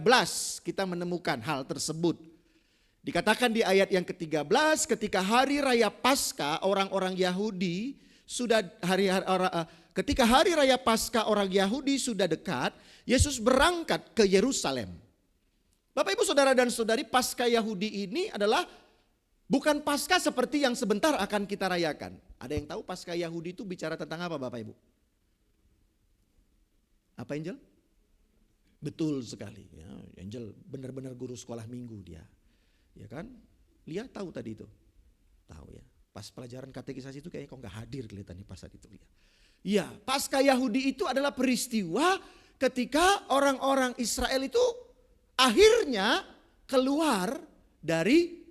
kita menemukan hal tersebut. Dikatakan di ayat yang ke-13 ketika hari raya Paskah orang-orang Yahudi sudah ketika hari raya Paskah orang Yahudi sudah dekat, Yesus berangkat ke Yerusalem. Bapak Ibu Saudara dan Saudari, Paskah Yahudi ini adalah bukan Paskah seperti yang sebentar akan kita rayakan. Ada yang tahu Paskah Yahudi itu bicara tentang apa Bapak Ibu? Apa Angel? Betul sekali. Ya, Angel benar-benar guru sekolah minggu dia. Ya kan? Lia tahu tadi itu. Tahu ya. Pas pelajaran katekisasi itu kayaknya kok gak hadir kelihatannya pas saat itu Lia. Ya, Paskah Yahudi itu adalah peristiwa ketika orang-orang Israel itu akhirnya keluar dari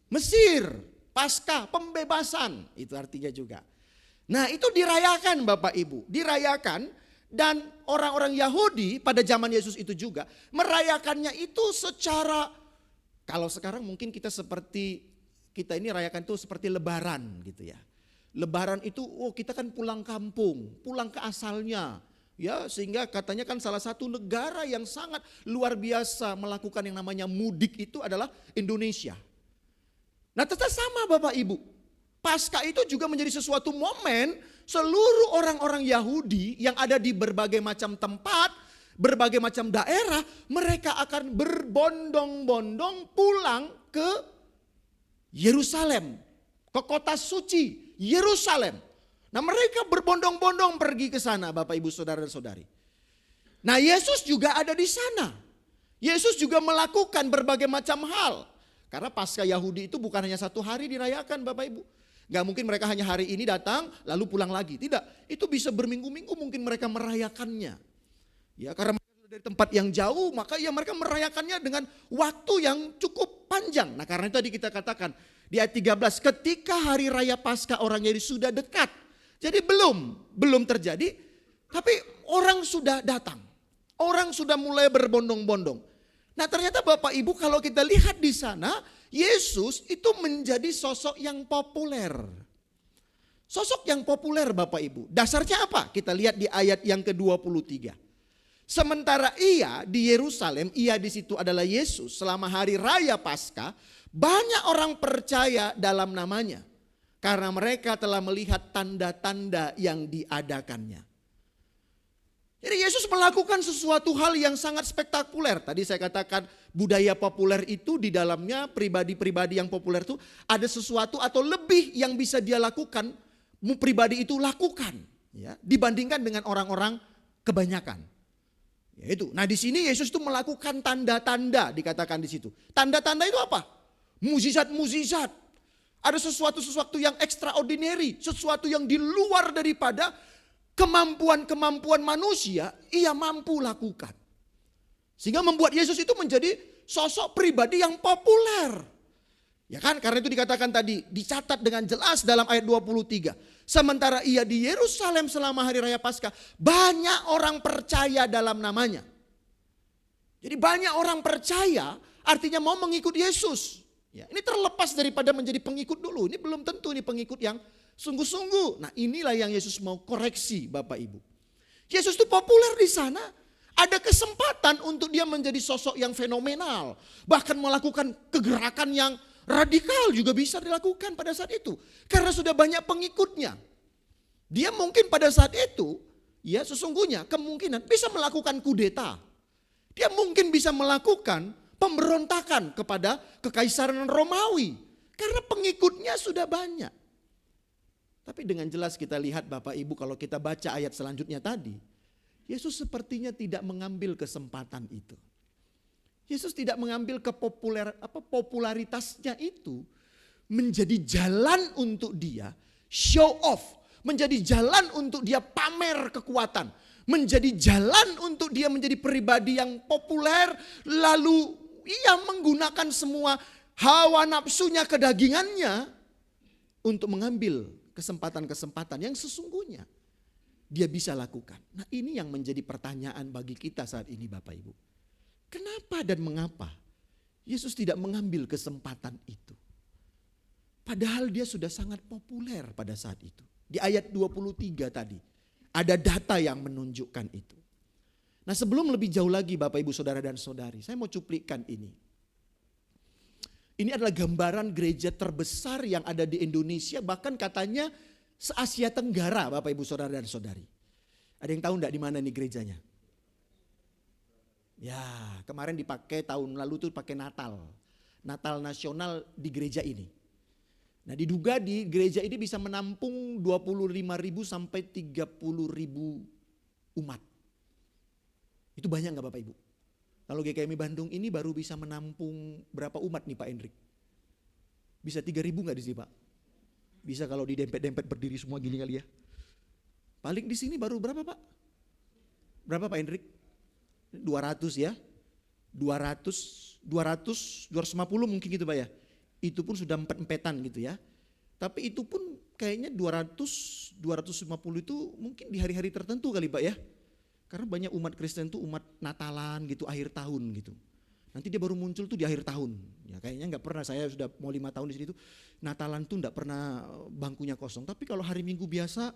Mesir. Paskah, pembebasan, itu artinya juga. Nah itu dirayakan Bapak Ibu, dirayakan Dan orang-orang Yahudi pada zaman Yesus itu juga merayakannya itu secara, kalau sekarang mungkin kita ini rayakan itu seperti lebaran gitu ya. Lebaran itu kita kan pulang kampung, pulang ke asalnya. Ya, sehingga katanya kan salah satu negara yang sangat luar biasa melakukan yang namanya mudik itu adalah Indonesia. Nah, tetap sama Bapak Ibu. Paskah itu juga menjadi sesuatu momen seluruh orang-orang Yahudi yang ada di berbagai macam tempat, berbagai macam daerah, mereka akan berbondong-bondong pulang ke Yerusalem, ke kota suci Yerusalem. Nah, mereka berbondong-bondong pergi ke sana, Bapak Ibu Saudara dan Saudari. Nah, Yesus juga ada di sana. Yesus juga melakukan berbagai macam hal. Karena Paskah Yahudi itu bukan hanya satu hari dirayakan, Bapak Ibu. Gak mungkin mereka hanya hari ini datang lalu pulang lagi. Tidak, itu bisa berminggu-minggu mungkin mereka merayakannya. Ya, karena mereka sudah dari tempat yang jauh, maka ya mereka merayakannya dengan waktu yang cukup panjang. Nah, karena itu tadi kita katakan di ayat 13, ketika hari raya Paskah orang Yahudi sudah dekat. Jadi belum terjadi, tapi orang sudah datang. Orang sudah mulai berbondong-bondong. Nah, ternyata Bapak Ibu kalau kita lihat di sana, Yesus itu menjadi sosok yang populer. Sosok yang populer Bapak Ibu. Dasarnya apa? Kita lihat di ayat yang ke-23. Sementara ia di Yerusalem, ia di situ adalah Yesus selama hari raya Paskah, banyak orang percaya dalam namanya. Karena mereka telah melihat tanda-tanda yang diadakannya. Jadi Yesus melakukan sesuatu hal yang sangat spektakuler. Tadi saya katakan budaya populer itu di dalamnya pribadi-pribadi yang populer itu ada sesuatu atau lebih yang bisa dia lakukan, pribadi itu lakukan, ya, dibandingkan dengan orang-orang kebanyakan. Yaitu, nah di sini Yesus itu melakukan tanda-tanda dikatakan di situ. Tanda-tanda itu apa? Mukjizat-mukjizat. Ada sesuatu yang extraordinary, sesuatu yang di luar daripada kemampuan manusia, ia mampu lakukan. Sehingga membuat Yesus itu menjadi sosok pribadi yang populer. Ya kan, karena itu dikatakan tadi, dicatat dengan jelas dalam ayat 23. Sementara ia di Yerusalem selama hari raya Paskah, banyak orang percaya dalam namanya. Jadi banyak orang percaya artinya mau mengikut Yesus. Ya, ini terlepas daripada menjadi pengikut dulu, ini belum tentu ini pengikut yang sungguh-sungguh. Nah, inilah yang Yesus mau koreksi Bapak Ibu. Yesus itu populer di sana. Ada kesempatan untuk dia menjadi sosok yang fenomenal. Bahkan melakukan kegerakan yang radikal juga bisa dilakukan pada saat itu. Karena sudah banyak pengikutnya. Dia mungkin pada saat itu, ya sesungguhnya kemungkinan bisa melakukan kudeta. Dia mungkin bisa melakukan pemberontakan kepada kekaisaran Romawi. Karena pengikutnya sudah banyak. Tapi dengan jelas kita lihat Bapak Ibu kalau kita baca ayat selanjutnya tadi. Yesus sepertinya tidak mengambil kesempatan itu. Yesus tidak mengambil popularitasnya itu menjadi jalan untuk dia show off. Menjadi jalan untuk dia pamer kekuatan. Menjadi jalan untuk dia menjadi pribadi yang populer. Lalu ia menggunakan semua hawa nafsunya, kedagingannya untuk mengambil kesempatan-kesempatan yang sesungguhnya dia bisa lakukan. Nah, ini yang menjadi pertanyaan bagi kita saat ini Bapak Ibu. Kenapa dan mengapa Yesus tidak mengambil kesempatan itu? Padahal dia sudah sangat populer pada saat itu. Di ayat 23 tadi ada data yang menunjukkan itu. Nah, sebelum lebih jauh lagi Bapak Ibu Saudara dan Saudari, saya mau cuplikan ini. Ini adalah gambaran gereja terbesar yang ada di Indonesia, bahkan katanya se-Asia Tenggara Bapak Ibu Saudara dan Saudari. Ada yang tahu enggak di mana nih gerejanya? Ya, kemarin dipakai tahun lalu tuh pakai Natal. Natal nasional di gereja ini. Nah, diduga di gereja ini bisa menampung 25.000 sampai 30.000 umat. Itu banyak enggak Bapak Ibu? Kalau GKMI Bandung ini baru bisa menampung berapa umat nih Pak Hendrik? Bisa 3.000 enggak di sini Pak? Bisa kalau didempet-dempet berdiri semua gini kali ya. Paling di sini baru berapa Pak? Berapa Pak Hendrik? 200 ya. 250 mungkin gitu Pak ya. Itu pun sudah empet-empetan gitu ya. Tapi itu pun kayaknya 250 itu mungkin di hari-hari tertentu kali Pak ya. Karena banyak umat Kristen tuh umat Natalan gitu, akhir tahun gitu. Nanti dia baru muncul tuh di akhir tahun. Ya kayaknya nggak pernah, saya sudah mau 5 tahun di sini tuh Natalan tuh nggak pernah bangkunya kosong. Tapi kalau hari Minggu biasa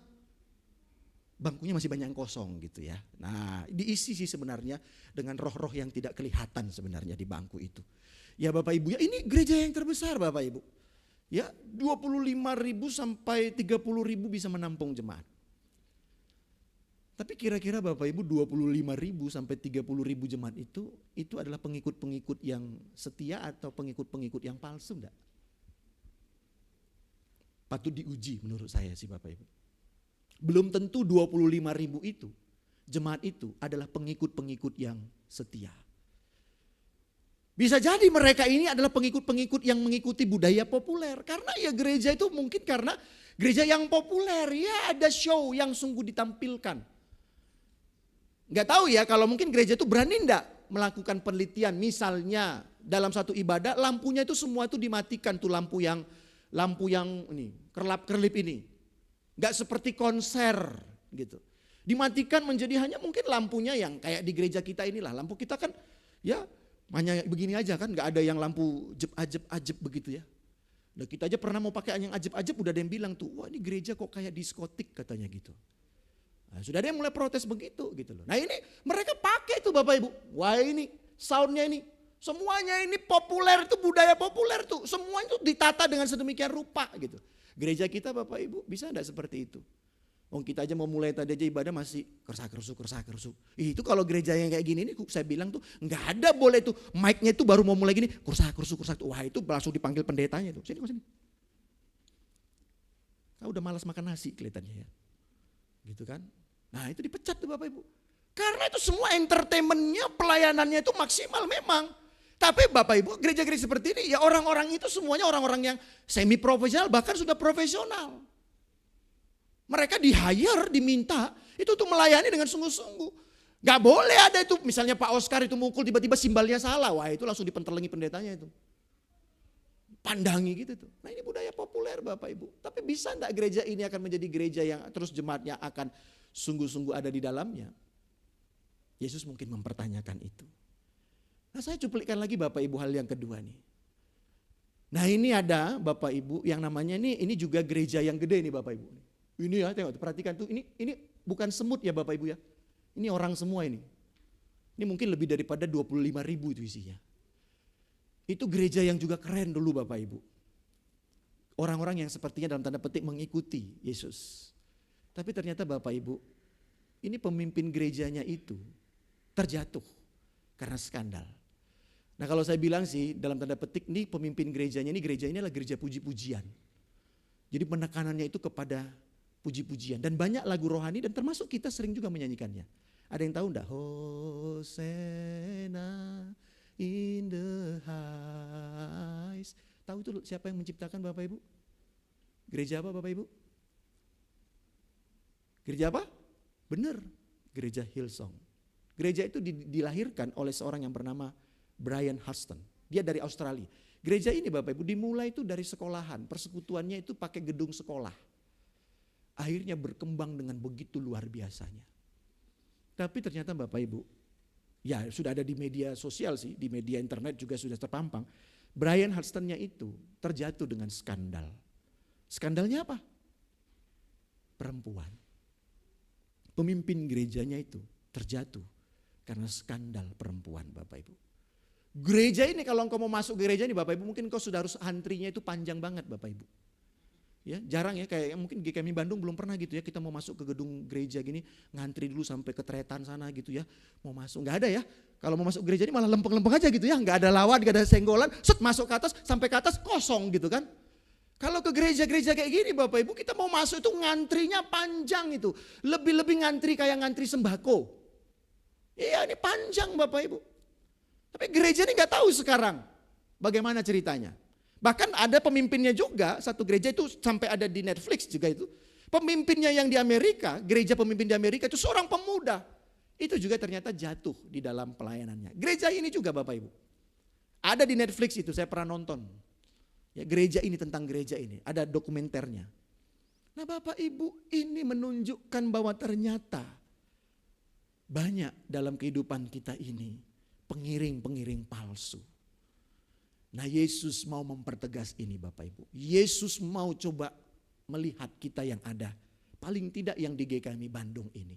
bangkunya masih banyak yang kosong gitu ya. Nah diisi sih sebenarnya dengan roh-roh yang tidak kelihatan sebenarnya di bangku itu. Ya Bapak Ibu ya, ini gereja yang terbesar Bapak Ibu. Ya 25.000 sampai 30.000 bisa menampung jemaat. Tapi kira-kira Bapak Ibu 25.000 sampai 30.000 jemaat itu adalah pengikut-pengikut yang setia atau pengikut-pengikut yang palsu enggak? Patut diuji menurut saya sih Bapak Ibu. Belum tentu 25.000 itu, jemaat itu adalah pengikut-pengikut yang setia. Bisa jadi mereka ini adalah pengikut-pengikut yang mengikuti budaya populer. Karena ya gereja itu mungkin karena gereja yang populer, ya ada show yang sungguh ditampilkan. Gak tahu ya kalau mungkin gereja itu berani enggak melakukan penelitian. Misalnya dalam satu ibadah lampunya itu semua itu dimatikan tuh lampu yang ini kerlap-kerlip ini. Gak seperti konser gitu. Dimatikan menjadi hanya mungkin lampunya yang kayak di gereja kita inilah. Lampu kita kan ya hanya begini aja kan, gak ada yang lampu ajeb-ajeb begitu ya. Nah kita aja pernah mau pakai yang ajeb-ajeb udah ada yang bilang tuh, wah ini gereja kok kayak diskotik katanya gitu. Nah, sudah ada yang mulai protes begitu gitu loh. Nah ini mereka pakai tuh Bapak Ibu. Wah ini soundnya ini. Semuanya ini populer tuh, budaya populer tuh. Semua itu ditata dengan sedemikian rupa gitu. Gereja kita Bapak Ibu bisa enggak seperti itu? Kita aja mau mulai tadi aja ibadah masih kersa-kerusuk. Itu kalau gereja yang kayak gini nih saya bilang tuh enggak ada boleh tuh mic-nya itu baru mau mulai gini kersa-kerusuk. Wah itu langsung dipanggil pendetanya tuh. Sini. Kau udah malas makan nasi kelihatannya ya. Gitu kan? Nah itu dipecat tuh Bapak Ibu. Karena itu semua entertainmentnya, pelayanannya itu maksimal memang. Tapi Bapak Ibu gereja-gereja seperti ini ya orang-orang itu semuanya orang-orang yang semi profesional bahkan sudah profesional. Mereka di-hire, diminta itu tuh melayani dengan sungguh-sungguh. Gak boleh ada itu misalnya Pak Oscar itu mukul tiba-tiba simbalnya salah. Wah itu langsung dipentelengi pendetanya itu. Pandangi gitu tuh. Nah ini budaya populer Bapak Ibu. Tapi bisa enggak gereja ini akan menjadi gereja yang terus jemaatnya akan sungguh-sungguh ada di dalamnya? Yesus mungkin mempertanyakan itu. Nah saya cuplikan lagi Bapak Ibu hal yang kedua nih. Nah ini ada Bapak Ibu yang namanya ini juga gereja yang gede nih Bapak Ibu. Ini ya tengok perhatikan tuh ini bukan semut ya Bapak Ibu ya. Ini orang semua ini. Ini mungkin lebih daripada 25.000 itu isinya. Itu gereja yang juga keren dulu Bapak Ibu. Orang-orang yang sepertinya dalam tanda petik mengikuti Yesus. Tapi ternyata Bapak Ibu, ini pemimpin gerejanya itu terjatuh karena skandal. Nah kalau saya bilang sih dalam tanda petik nih pemimpin gerejanya ini gereja ini adalah gereja puji-pujian. Jadi penekanannya itu kepada puji-pujian. Dan banyak lagu rohani dan termasuk kita sering juga menyanyikannya. Ada yang tahu enggak? Hosana in the highs. Tahu itu siapa yang menciptakan Bapak Ibu? Gereja apa Bapak Ibu? Gereja apa? Benar, gereja Hillsong. Gereja itu dilahirkan oleh seorang yang bernama Brian Houston. Dia dari Australia. Gereja ini Bapak Ibu dimulai itu dari sekolahan. Persekutuannya itu pakai gedung sekolah. Akhirnya berkembang dengan begitu luar biasanya. Tapi ternyata Bapak Ibu, ya sudah ada di media sosial sih, di media internet juga sudah terpampang. Brian Houstonnya itu terjatuh dengan skandal. Skandalnya apa? Perempuan. Pemimpin gerejanya itu terjatuh karena skandal perempuan Bapak Ibu. Gereja ini kalau engkau mau masuk gereja ini Bapak Ibu mungkin engkau sudah harus antrinya itu panjang banget Bapak Ibu. Ya, jarang ya kayak mungkin GKMI Bandung belum pernah gitu ya kita mau masuk ke gedung gereja gini ngantri dulu sampai ke Tretan sana gitu ya. Mau masuk nggak ada ya. Kalau mau masuk gereja ini malah lempeng-lempeng aja gitu ya, nggak ada lawan, nggak ada senggolan, set masuk ke atas sampai ke atas kosong gitu kan. Kalau ke gereja-gereja kayak gini Bapak Ibu kita mau masuk itu ngantrinya panjang itu. Lebih-lebih ngantri kayak ngantri sembako. Iya ini panjang Bapak Ibu. Tapi gereja ini gak tahu sekarang bagaimana ceritanya. Bahkan ada pemimpinnya juga, satu gereja itu sampai ada di Netflix juga itu. Pemimpinnya yang di Amerika, gereja pemimpin di Amerika itu seorang pemuda. Itu juga ternyata jatuh di dalam pelayanannya. Gereja ini juga Bapak Ibu. Ada di Netflix itu saya pernah nonton. Ya, gereja ini tentang gereja ini, ada dokumenternya. Nah Bapak Ibu ini menunjukkan bahwa ternyata Banyak dalam kehidupan kita ini pengiring-pengiring palsu. Nah, Yesus mau mempertegas ini Bapak Ibu. Yesus mau coba melihat kita yang ada. Paling tidak yang di GKMI Bandung ini.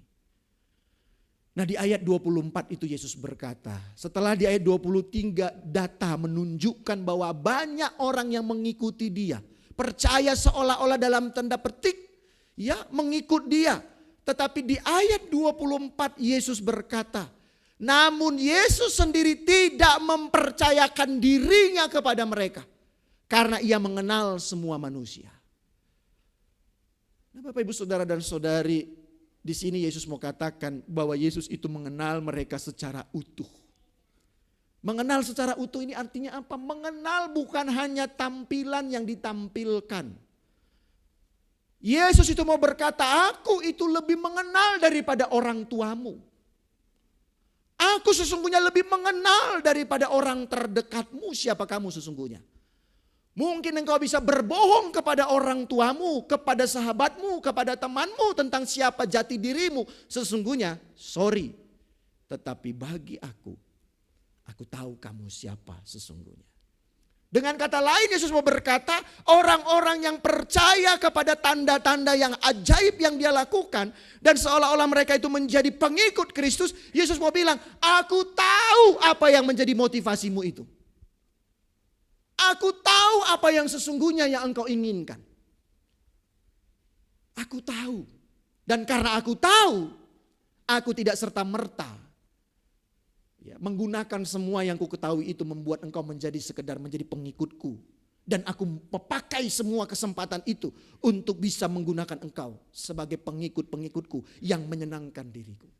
Nah, di ayat 24 itu Yesus berkata, setelah di ayat 23 data menunjukkan bahwa banyak orang yang mengikuti dia. Percaya seolah-olah dalam tanda petik, ya mengikut dia. Tetapi di ayat 24 Yesus berkata, namun Yesus sendiri tidak mempercayakan dirinya kepada mereka. Karena ia mengenal semua manusia. Nah, Bapak Ibu Saudara dan Saudari, di sini Yesus mau katakan bahwa Yesus itu mengenal mereka secara utuh. Mengenal secara utuh ini artinya apa? Mengenal bukan hanya tampilan yang ditampilkan. Yesus itu mau berkata, aku itu lebih mengenal daripada orang tuamu. Aku sesungguhnya lebih mengenal daripada orang terdekatmu. Siapa kamu sesungguhnya? Mungkin engkau bisa berbohong kepada orang tuamu, kepada sahabatmu, kepada temanmu tentang siapa jati dirimu. Sesungguhnya, sorry. Tetapi bagi aku tahu kamu siapa sesungguhnya. Dengan kata lain Yesus mau berkata, orang-orang yang percaya kepada tanda-tanda yang ajaib yang dia lakukan. Dan seolah-olah mereka itu menjadi pengikut Kristus. Yesus mau bilang, aku tahu apa yang menjadi motivasimu itu. Aku tahu apa yang sesungguhnya yang engkau inginkan. Aku tahu. Dan karena aku tahu, aku tidak serta-merta menggunakan semua yang ku ketahui itu membuat engkau menjadi sekedar menjadi pengikutku. Dan aku memakai semua kesempatan itu untuk bisa menggunakan engkau sebagai pengikut-pengikutku yang menyenangkan diriku.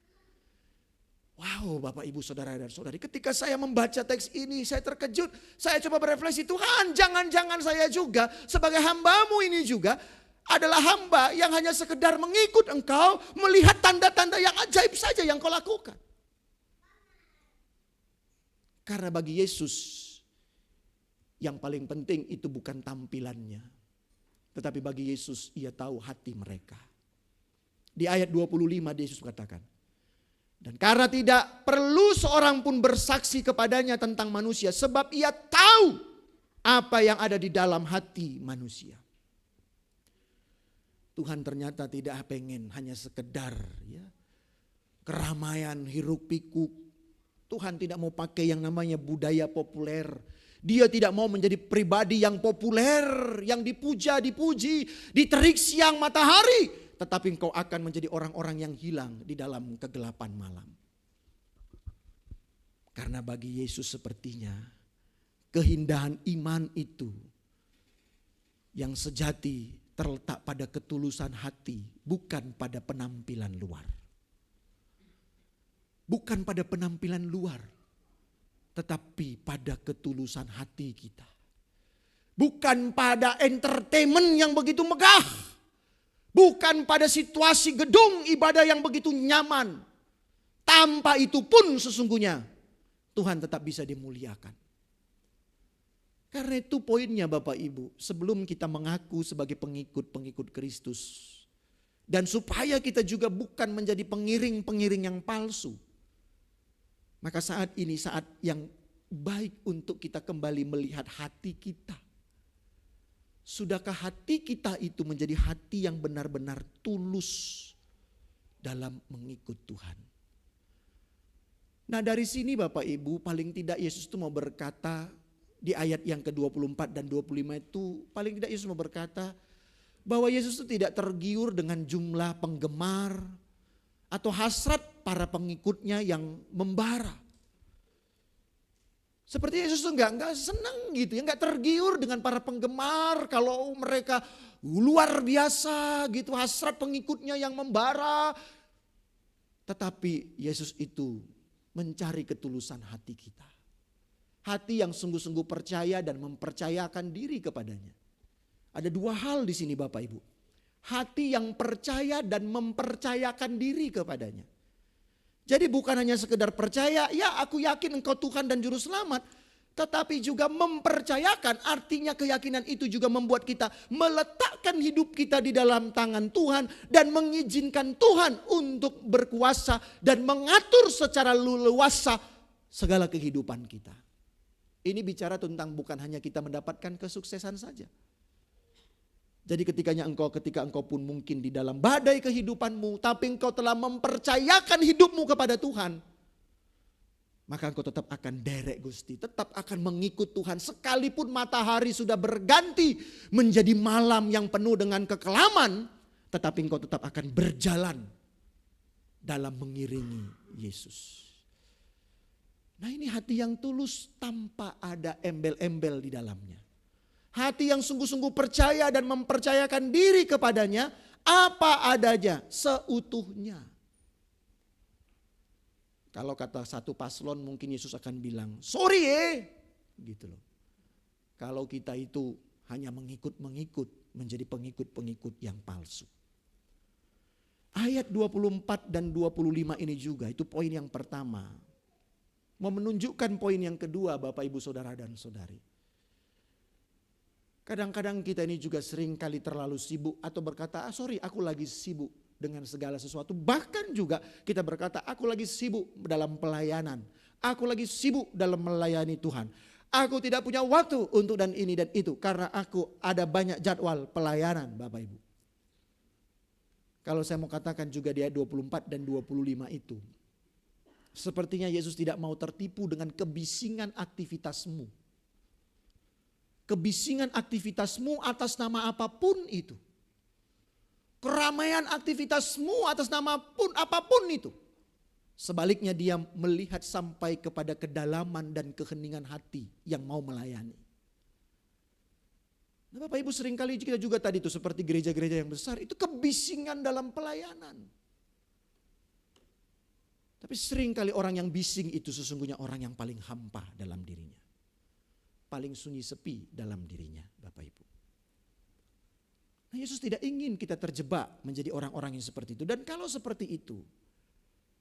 Wow, Bapak Ibu Saudara dan Saudari, ketika saya membaca teks ini saya terkejut. Saya coba berefleksi, Tuhan jangan-jangan saya juga sebagai hamba-Mu ini juga adalah hamba yang hanya sekedar mengikut engkau, melihat tanda-tanda yang ajaib saja yang kau lakukan. Karena bagi Yesus yang paling penting itu bukan tampilannya. Tetapi bagi Yesus ia tahu hati mereka. Di ayat 25 Yesus katakan, dan karena tidak perlu seorang pun bersaksi kepadanya tentang manusia, sebab ia tahu apa yang ada di dalam hati manusia. Tuhan ternyata tidak pengen hanya sekedar keramaian hiruk pikuk. Tuhan tidak mau pakai yang namanya budaya populer. Dia tidak mau menjadi pribadi yang populer, yang dipuja, dipuji, diterik siang matahari. Tetapi engkau akan menjadi orang-orang yang hilang di dalam kegelapan malam. Karena bagi Yesus sepertinya keindahan iman itu yang sejati terletak pada ketulusan hati, bukan pada penampilan luar. Bukan pada penampilan luar, tetapi pada ketulusan hati kita. Bukan pada entertainment yang begitu megah. Bukan pada situasi gedung ibadah yang begitu nyaman. Tanpa itu pun sesungguhnya Tuhan tetap bisa dimuliakan. Karena itu poinnya Bapak Ibu, sebelum kita mengaku sebagai pengikut-pengikut Kristus, dan supaya kita juga bukan menjadi pengiring-pengiring yang palsu, maka saat ini saat yang baik untuk kita kembali melihat hati kita. Sudahkah hati kita itu menjadi hati yang benar-benar tulus dalam mengikut Tuhan? Nah, dari sini Bapak Ibu, paling tidak Yesus itu mau berkata di ayat yang ke-24 dan 25 itu, paling tidak Yesus mau berkata bahwa Yesus itu tidak tergiur dengan jumlah penggemar atau hasrat para pengikutnya yang membara. Seperti Yesus tuh enggak senang gitu ya, enggak tergiur dengan para penggemar kalau mereka luar biasa gitu, hasrat pengikutnya yang membara. Tetapi Yesus itu mencari ketulusan hati kita. Hati yang sungguh-sungguh percaya dan mempercayakan diri kepadanya. Ada dua hal di sini Bapak Ibu. Hati yang percaya dan mempercayakan diri kepadanya. Jadi bukan hanya sekedar percaya, ya aku yakin engkau Tuhan dan Juru Selamat. tetapi juga mempercayakan. Artinya keyakinan itu juga membuat kita meletakkan hidup kita di dalam tangan Tuhan dan mengizinkan Tuhan untuk berkuasa dan mengatur secara leluasa segala kehidupan kita. Ini bicara tentang bukan hanya kita mendapatkan kesuksesan saja. Jadi ketika engkau pun mungkin di dalam badai kehidupanmu, tapi engkau telah mempercayakan hidupmu kepada Tuhan, maka engkau tetap akan derek Gusti, tetap akan mengikut Tuhan. Sekalipun matahari sudah berganti menjadi malam yang penuh dengan kekelaman, tetapi engkau tetap akan berjalan dalam mengiringi Yesus. Nah, ini hati yang tulus tanpa ada embel-embel di dalamnya. Hati yang sungguh-sungguh percaya dan mempercayakan diri kepadanya apa adanya, seutuhnya. Kalau kata satu paslon mungkin Yesus akan bilang, sorry gitu loh. Kalau kita itu hanya mengikut-mengikut, menjadi pengikut-pengikut yang palsu. Ayat 24 dan 25 ini juga, itu poin yang pertama. Mau menunjukkan poin yang kedua Bapak Ibu Saudara dan Saudari. Kadang-kadang kita ini juga sering kali terlalu sibuk atau berkata, sorry aku lagi sibuk dengan segala sesuatu. Bahkan juga kita berkata, aku lagi sibuk dalam pelayanan. Aku lagi sibuk dalam melayani Tuhan. Aku tidak punya waktu untuk dan ini dan itu. Karena aku ada banyak jadwal pelayanan Bapak Ibu. Kalau saya mau katakan juga di ayat 24 dan 25 itu. Sepertinya Yesus tidak mau tertipu dengan kebisingan aktivitasmu. Kebisingan aktivitasmu atas nama apapun itu. Keramaian aktivitasmu atas nama apapun itu. Sebaliknya dia melihat sampai kepada kedalaman dan keheningan hati yang mau melayani. Nah, Bapak Ibu seringkali kita juga tadi itu seperti gereja-gereja yang besar itu kebisingan dalam pelayanan. Tapi seringkali orang yang bising itu sesungguhnya orang yang paling hampa dalam dirinya. Paling sunyi sepi dalam dirinya Bapak Ibu. Nah, Yesus tidak ingin kita terjebak menjadi orang-orang yang seperti itu. Dan kalau seperti itu,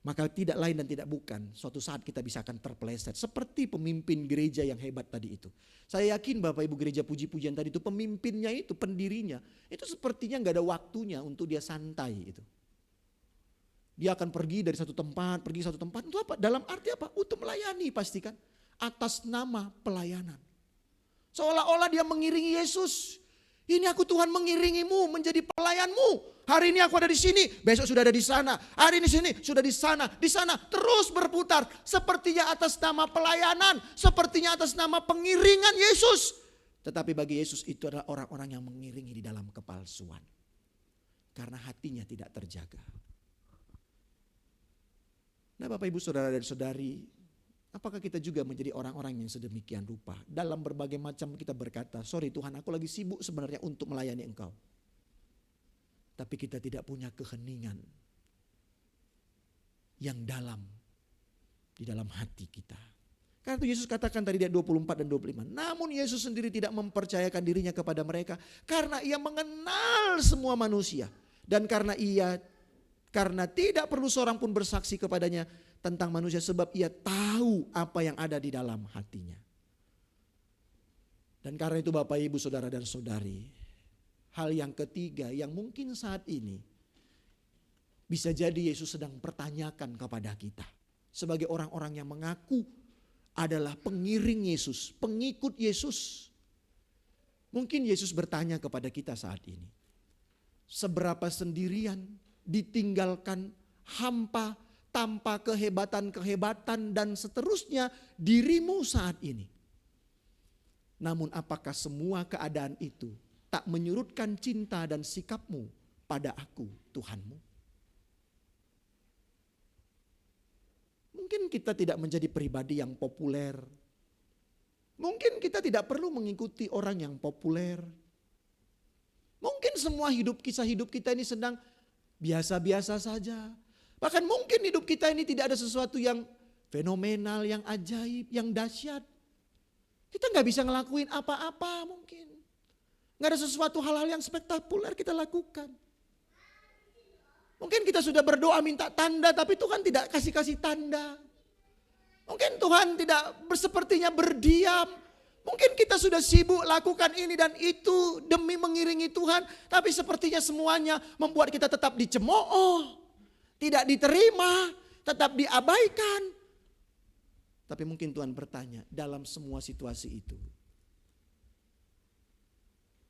maka tidak lain dan tidak bukan suatu saat kita bisa akan terpeleset. Seperti pemimpin gereja yang hebat tadi itu. Saya yakin Bapak Ibu gereja puji-pujian tadi itu pemimpinnya itu, pendirinya. Itu sepertinya gak ada waktunya untuk dia santai itu. Dia akan pergi dari satu tempat, pergi satu tempat. Itu apa? Dalam arti apa? Untuk melayani pastikan. Atas nama pelayanan. Seolah-olah dia mengiringi Yesus. Ini aku Tuhan mengiringimu menjadi pelayanmu. Hari ini aku ada di sini, besok sudah ada di sana. Hari ini sini, sudah di sana terus berputar. Sepertinya atas nama pelayanan, sepertinya atas nama pengiringan Yesus. Tetapi bagi Yesus itu adalah orang-orang yang mengiringi di dalam kepalsuan. Karena hatinya tidak terjaga. Nah, Bapak Ibu Saudara dan Saudari, apakah kita juga menjadi orang-orang yang sedemikian rupa? Dalam berbagai macam kita berkata, sorry Tuhan aku lagi sibuk sebenarnya untuk melayani Engkau. Tapi kita tidak punya keheningan yang dalam di dalam hati kita. Karena itu Yesus katakan tadi di ayat 24 dan 25. Namun Yesus sendiri tidak mempercayakan dirinya kepada mereka. Karena ia mengenal semua manusia. Dan karena tidak perlu seorang pun bersaksi kepadanya tentang manusia sebab ia tahu apa yang ada di dalam hatinya. Dan karena itu Bapak Ibu Saudara dan Saudari, hal yang ketiga yang mungkin saat ini bisa jadi Yesus sedang pertanyakan kepada kita. Sebagai orang-orang yang mengaku adalah pengiring Yesus, pengikut Yesus. Mungkin Yesus bertanya kepada kita saat ini. Seberapa sendirian, ditinggalkan, hampa, tanpa kehebatan-kehebatan dan seterusnya dirimu saat ini. Namun apakah semua keadaan itu tak menyurutkan cinta dan sikapmu pada aku Tuhanmu? Mungkin kita tidak menjadi pribadi yang populer. Mungkin kita tidak perlu mengikuti orang yang populer. Mungkin semua kisah hidup kita ini sedang biasa-biasa saja. Bahkan mungkin hidup kita ini tidak ada sesuatu yang fenomenal, yang ajaib, yang dahsyat. Kita gak bisa ngelakuin apa-apa mungkin. Gak ada sesuatu hal-hal yang spektakuler kita lakukan. Mungkin kita sudah berdoa minta tanda tapi Tuhan tidak kasih tanda. Mungkin Tuhan tidak sepertinya berdiam. Mungkin kita sudah sibuk lakukan ini dan itu demi mengiringi Tuhan. Tapi sepertinya semuanya membuat kita tetap dicemooh. Tidak diterima, tetap diabaikan. Tapi mungkin Tuhan bertanya, dalam semua situasi itu,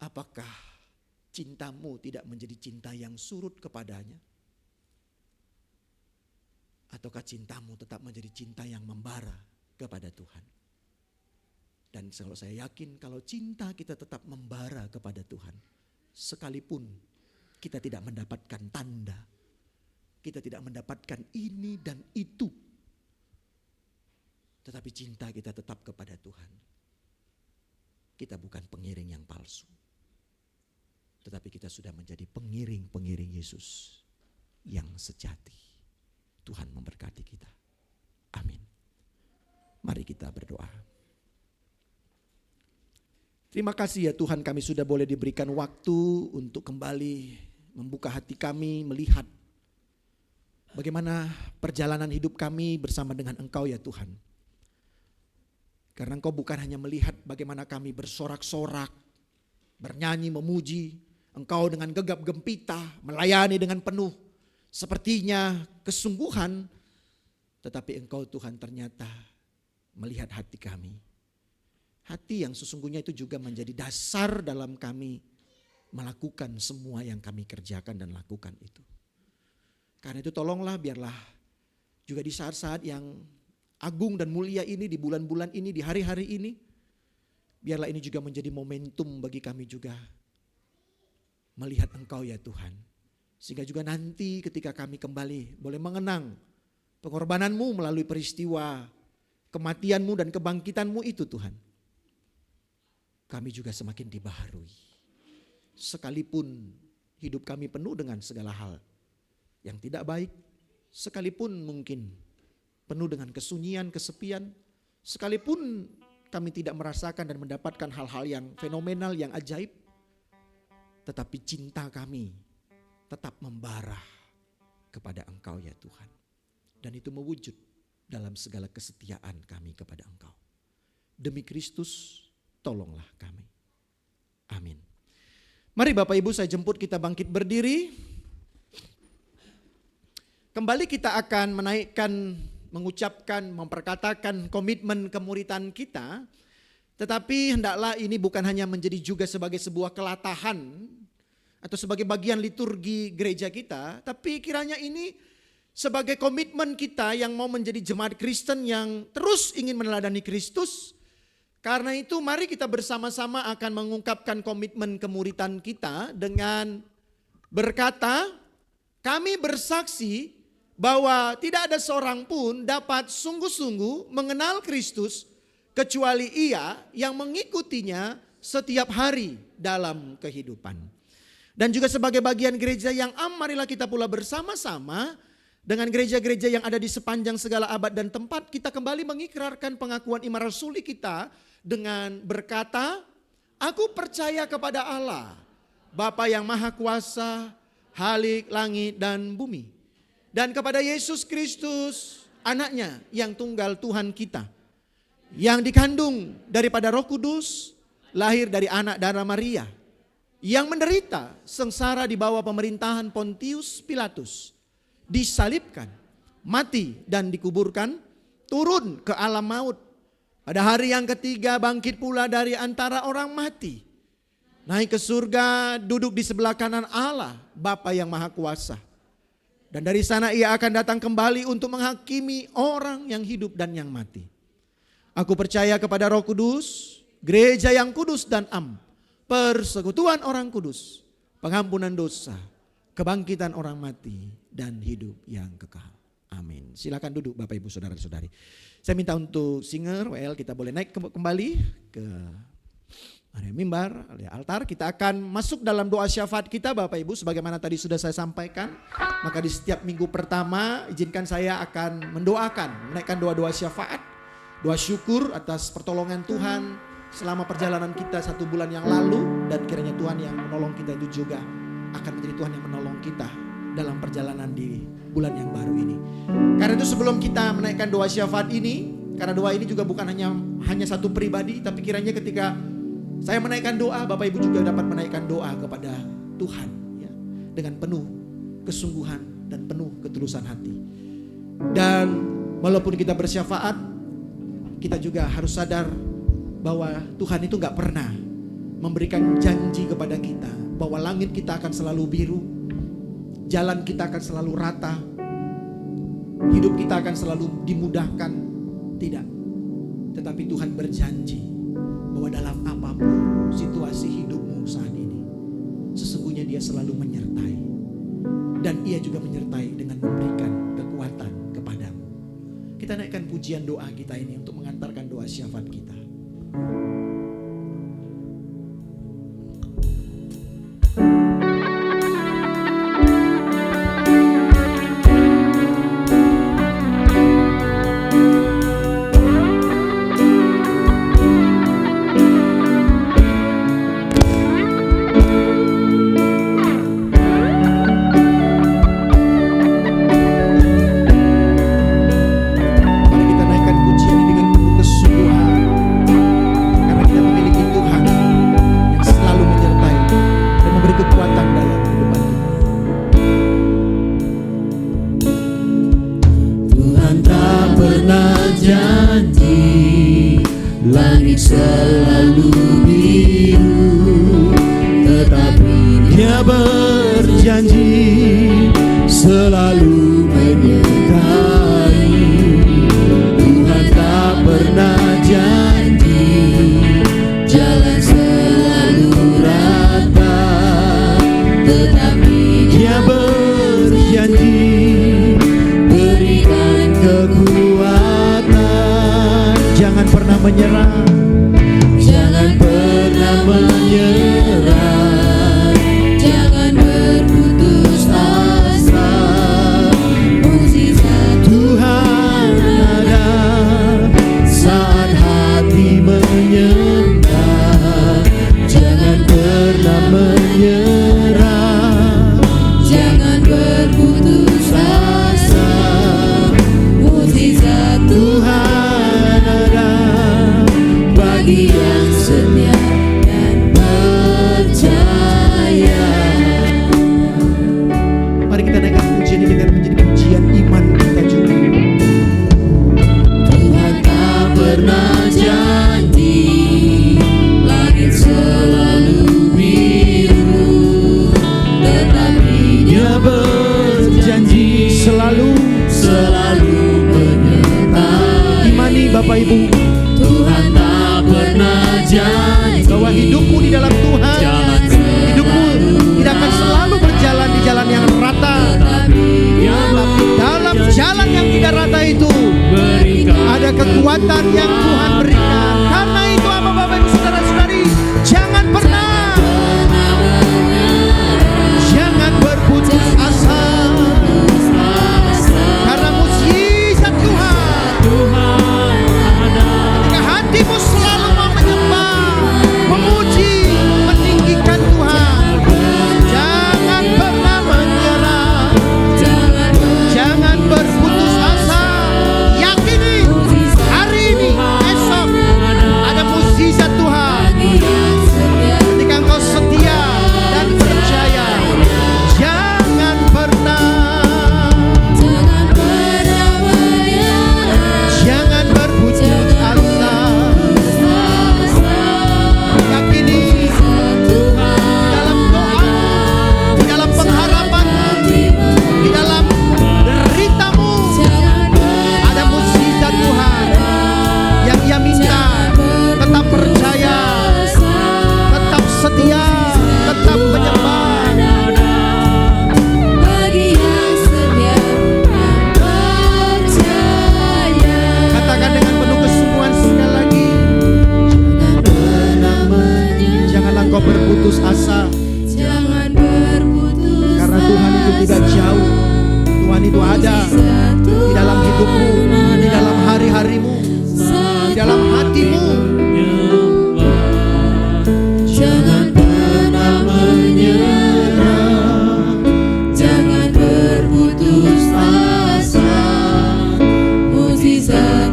apakah cintamu tidak menjadi cinta yang surut kepadanya? Ataukah cintamu tetap menjadi cinta yang membara kepada Tuhan? Dan kalau saya yakin kalau cinta kita tetap membara kepada Tuhan, sekalipun kita tidak mendapatkan tanda, kita tidak mendapatkan ini dan itu, tetapi cinta kita tetap kepada Tuhan. Kita bukan pengiring yang palsu, tetapi kita sudah menjadi pengiring-pengiring Yesus yang sejati. Tuhan memberkati kita. Amin. Mari kita berdoa. Terima kasih ya Tuhan, kami sudah boleh diberikan waktu untuk kembali membuka hati kami, melihat bagaimana perjalanan hidup kami bersama dengan Engkau ya Tuhan. Karena Engkau bukan hanya melihat bagaimana kami bersorak-sorak, bernyanyi, memuji Engkau dengan gegap gempita, melayani dengan penuh sepertinya kesungguhan, tetapi Engkau Tuhan ternyata melihat hati kami. Hati yang sesungguhnya itu juga menjadi dasar dalam kami melakukan semua yang kami kerjakan dan lakukan itu. Karena itu tolonglah biarlah juga di saat-saat yang agung dan mulia ini, di bulan-bulan ini, di hari-hari ini, biarlah ini juga menjadi momentum bagi kami juga melihat Engkau ya Tuhan. Sehingga juga nanti ketika kami kembali boleh mengenang pengorbananmu melalui peristiwa kematianmu dan kebangkitanmu itu Tuhan. Kami juga semakin dibaharui. Sekalipun hidup kami penuh dengan segala hal yang tidak baik, sekalipun mungkin penuh dengan kesunyian, kesepian, sekalipun kami tidak merasakan dan mendapatkan hal-hal yang fenomenal, yang ajaib, tetapi cinta kami tetap membara kepada Engkau ya Tuhan. Dan itu mewujud dalam segala kesetiaan kami kepada Engkau. Demi Kristus, tolonglah kami. Amin. Mari Bapak Ibu saya jemput kita bangkit berdiri. Kembali kita akan menaikkan, mengucapkan, memperkatakan komitmen kemuritan kita. Tetapi hendaklah ini bukan hanya menjadi juga sebagai sebuah kelatahan atau sebagai bagian liturgi gereja kita. Tapi kiranya ini sebagai komitmen kita yang mau menjadi jemaat Kristen yang terus ingin meneladani Kristus. Karena itu mari kita bersama-sama akan mengungkapkan komitmen kemuritan kita dengan berkata, kami bersaksi bahwa tidak ada seorang pun dapat sungguh-sungguh mengenal Kristus kecuali ia yang mengikutinya setiap hari dalam kehidupan. Dan juga sebagai bagian gereja yang marilah kita pula bersama-sama dengan gereja-gereja yang ada di sepanjang segala abad dan tempat, kita kembali mengikrarkan pengakuan iman rasuli kita dengan berkata, aku percaya kepada Allah, Bapa yang Maha Kuasa, Halik langit dan bumi. Dan kepada Yesus Kristus, anaknya yang tunggal Tuhan kita, yang dikandung daripada Roh Kudus, lahir dari anak darah Maria, yang menderita sengsara di bawah pemerintahan Pontius Pilatus, disalibkan, mati dan dikuburkan, turun ke alam maut. Pada hari yang ketiga bangkit pula dari antara orang mati. Naik ke surga, duduk di sebelah kanan Allah, Bapa yang Maha Kuasa. Dan dari sana ia akan datang kembali untuk menghakimi orang yang hidup dan yang mati. Aku percaya kepada Roh Kudus, gereja yang kudus dan am, persekutuan orang kudus, pengampunan dosa, kebangkitan orang mati, dan hidup yang kekal. Amin. Silakan duduk Bapak Ibu Saudara-saudari. Saya minta untuk singer WL kita boleh naik kembali ke area mimbar, area altar. Kita akan masuk dalam doa syafaat kita Bapak Ibu. Sebagaimana tadi sudah saya sampaikan. Maka di setiap minggu pertama izinkan saya akan mendoakan. Menaikkan doa-doa syafaat. Doa syukur atas pertolongan Tuhan selama perjalanan kita 1 bulan yang lalu. Dan kiranya Tuhan yang menolong kita itu juga akan menjadi Tuhan yang menolong kita dalam perjalanan di bulan yang baru ini. Karena itu sebelum kita menaikkan doa syafaat ini, Karena doa ini juga bukan hanya satu pribadi, tapi kiranya ketika saya menaikkan doa, Bapak Ibu juga dapat menaikkan doa kepada Tuhan ya, dengan penuh kesungguhan dan penuh ketulusan hati. Dan walaupun kita bersyafaat, kita juga harus sadar bahwa Tuhan itu gak pernah memberikan janji kepada kita bahwa langit kita akan selalu biru, jalan kita akan selalu rata, hidup kita akan selalu dimudahkan. Tidak. Tetapi Tuhan berjanji bahwa dalam apapun situasi hidupmu saat ini, sesungguhnya Dia selalu menyertai. Dan Ia juga menyertai dengan memberikan kekuatan kepadamu. Kita naikkan pujian doa kita ini untuk mengantarkan doa syafaat kita.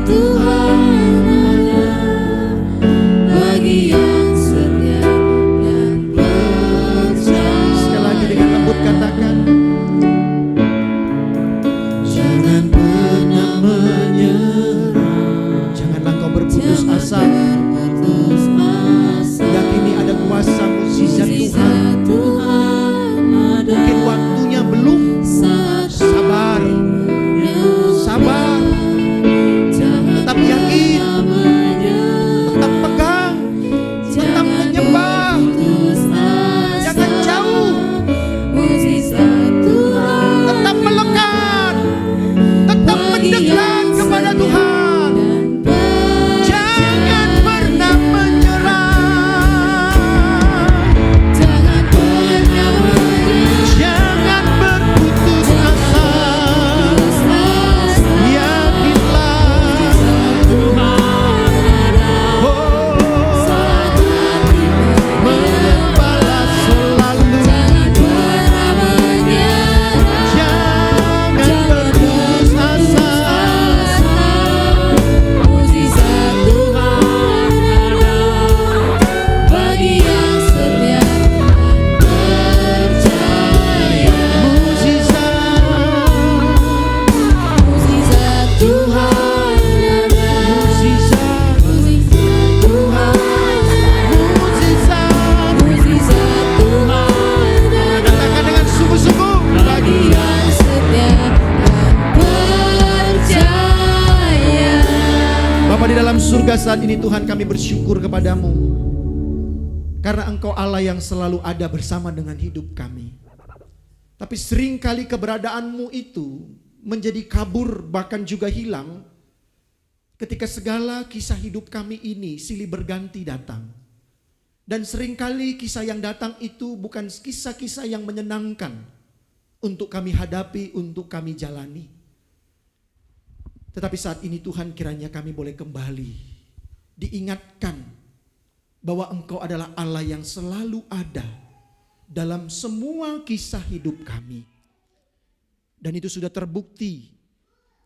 Tuhan saat ini Tuhan kami bersyukur kepadamu. Karena Engkau Allah yang selalu ada bersama dengan hidup kami. Tapi seringkali keberadaanmu itu menjadi kabur bahkan juga hilang. Ketika segala kisah hidup kami ini silih berganti datang. Dan seringkali kisah yang datang itu bukan kisah-kisah yang menyenangkan untuk kami hadapi, untuk kami jalani. Tetapi saat ini Tuhan kiranya kami boleh kembali diingatkan bahwa Engkau adalah Allah yang selalu ada dalam semua kisah hidup kami. Dan itu sudah terbukti